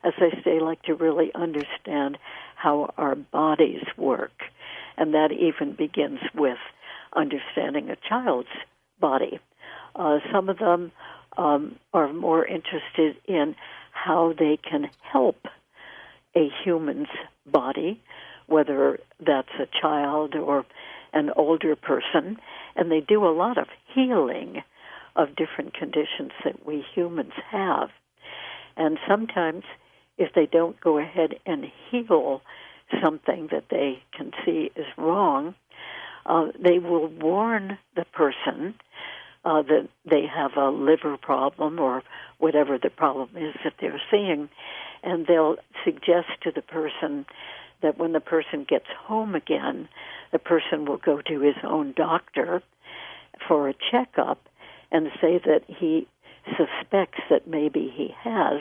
as I say, like to really understand how our bodies work. And that even begins with understanding a child's body. Some of them are more interested in how they can help a human's body, whether that's a child or an older person. And they do a lot of healing of different conditions that we humans have. And sometimes, if they don't go ahead and heal something that they can see is wrong, they will warn the person that they have a liver problem or whatever the problem is that they're seeing, and they'll suggest to the person that when the person gets home again, the person will go to his own doctor for a checkup and say that he suspects that maybe he has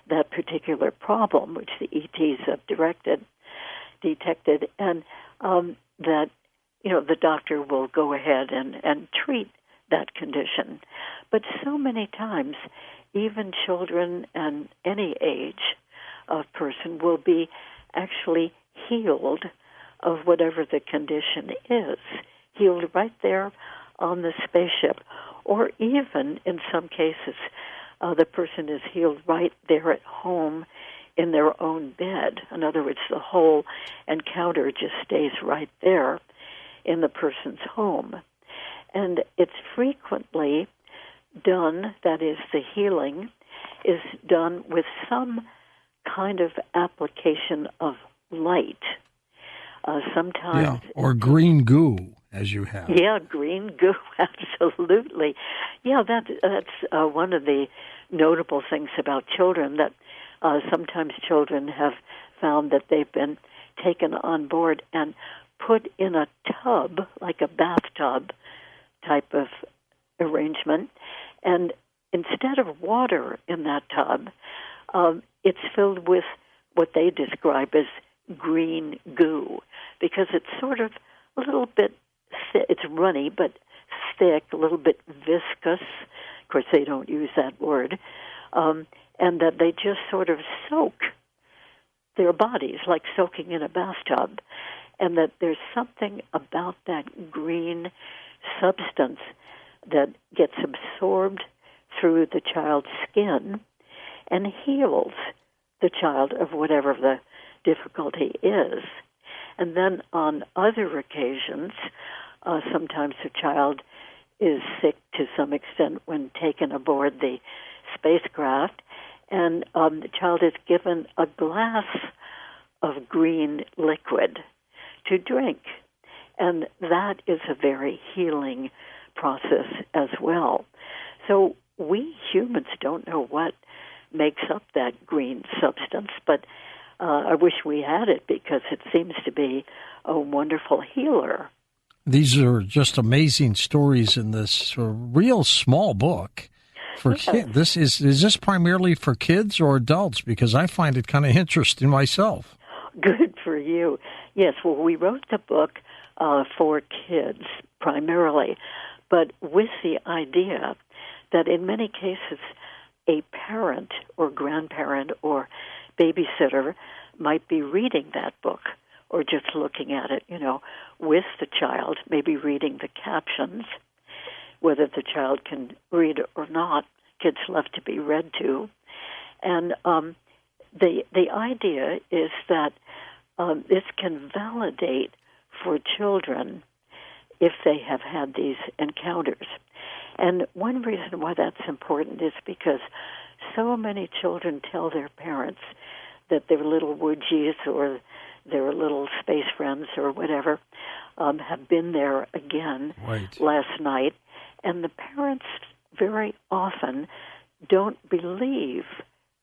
that particular problem, which the ETs have detected, and that the doctor will go ahead and treat that condition. But so many times, even children and any age of person will be actually healed of whatever the condition is, healed right there on the spaceship, or even in some cases, the person is healed right there at home in their own bed. In other words, the whole encounter just stays right there in the person's home. And it's frequently done, that is, the healing, is done with some kind of application of light. Sometimes, or green goo, as you have. Yeah, green goo, absolutely. Yeah, that's one of the notable things about children, that sometimes children have found that they've been taken on board and put in a tub, like a bathtub type of arrangement, and instead of water in that tub, it's filled with what they describe as green goo, because it's sort of a little bit it's runny but thick, a little bit viscous. Of course, they don't use that word. And that they just sort of soak their bodies, like soaking in a bathtub. And that there's something about that green substance that gets absorbed through the child's skin and heals the child of whatever the difficulty is. And then on other occasions, sometimes the child is sick to some extent when taken aboard the spacecraft, and the child is given a glass of green liquid to drink. And that is a very healing process as well. So we humans don't know what makes up that green substance, but I wish we had it, because it seems to be a wonderful healer. These are just amazing stories in this real small book for kids. Is this primarily for kids or adults? Because I find it kind of interesting myself. Good for you. Yes, well, we wrote the book for kids primarily, but with the idea that in many cases a parent or grandparent or babysitter might be reading that book or just looking at it, with the child, maybe reading the captions. Whether the child can read or not, kids love to be read to. And the idea is that this can validate for children if they have had these encounters. And one reason why that's important is because so many children tell their parents that their little woodgies or their little space friends or whatever have been there again last night. And the parents very often don't believe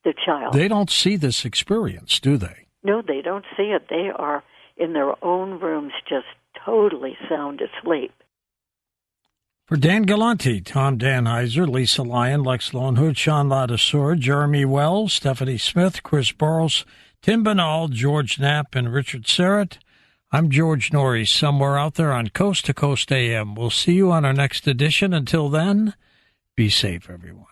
the child. They don't see this experience, do they? No, they don't see it. They are in their own rooms just totally sound asleep. For Dan Galante, Tom Danheiser, Lisa Lyon, Lex Lonehood, Sean Ladouceur, Jeremy Wells, Stephanie Smith, Chris Burrows, Tim Banal, George Knapp, and Richard Serrett, I'm George Norry, somewhere out there on Coast to Coast AM. We'll see you on our next edition. Until then, be safe, everyone.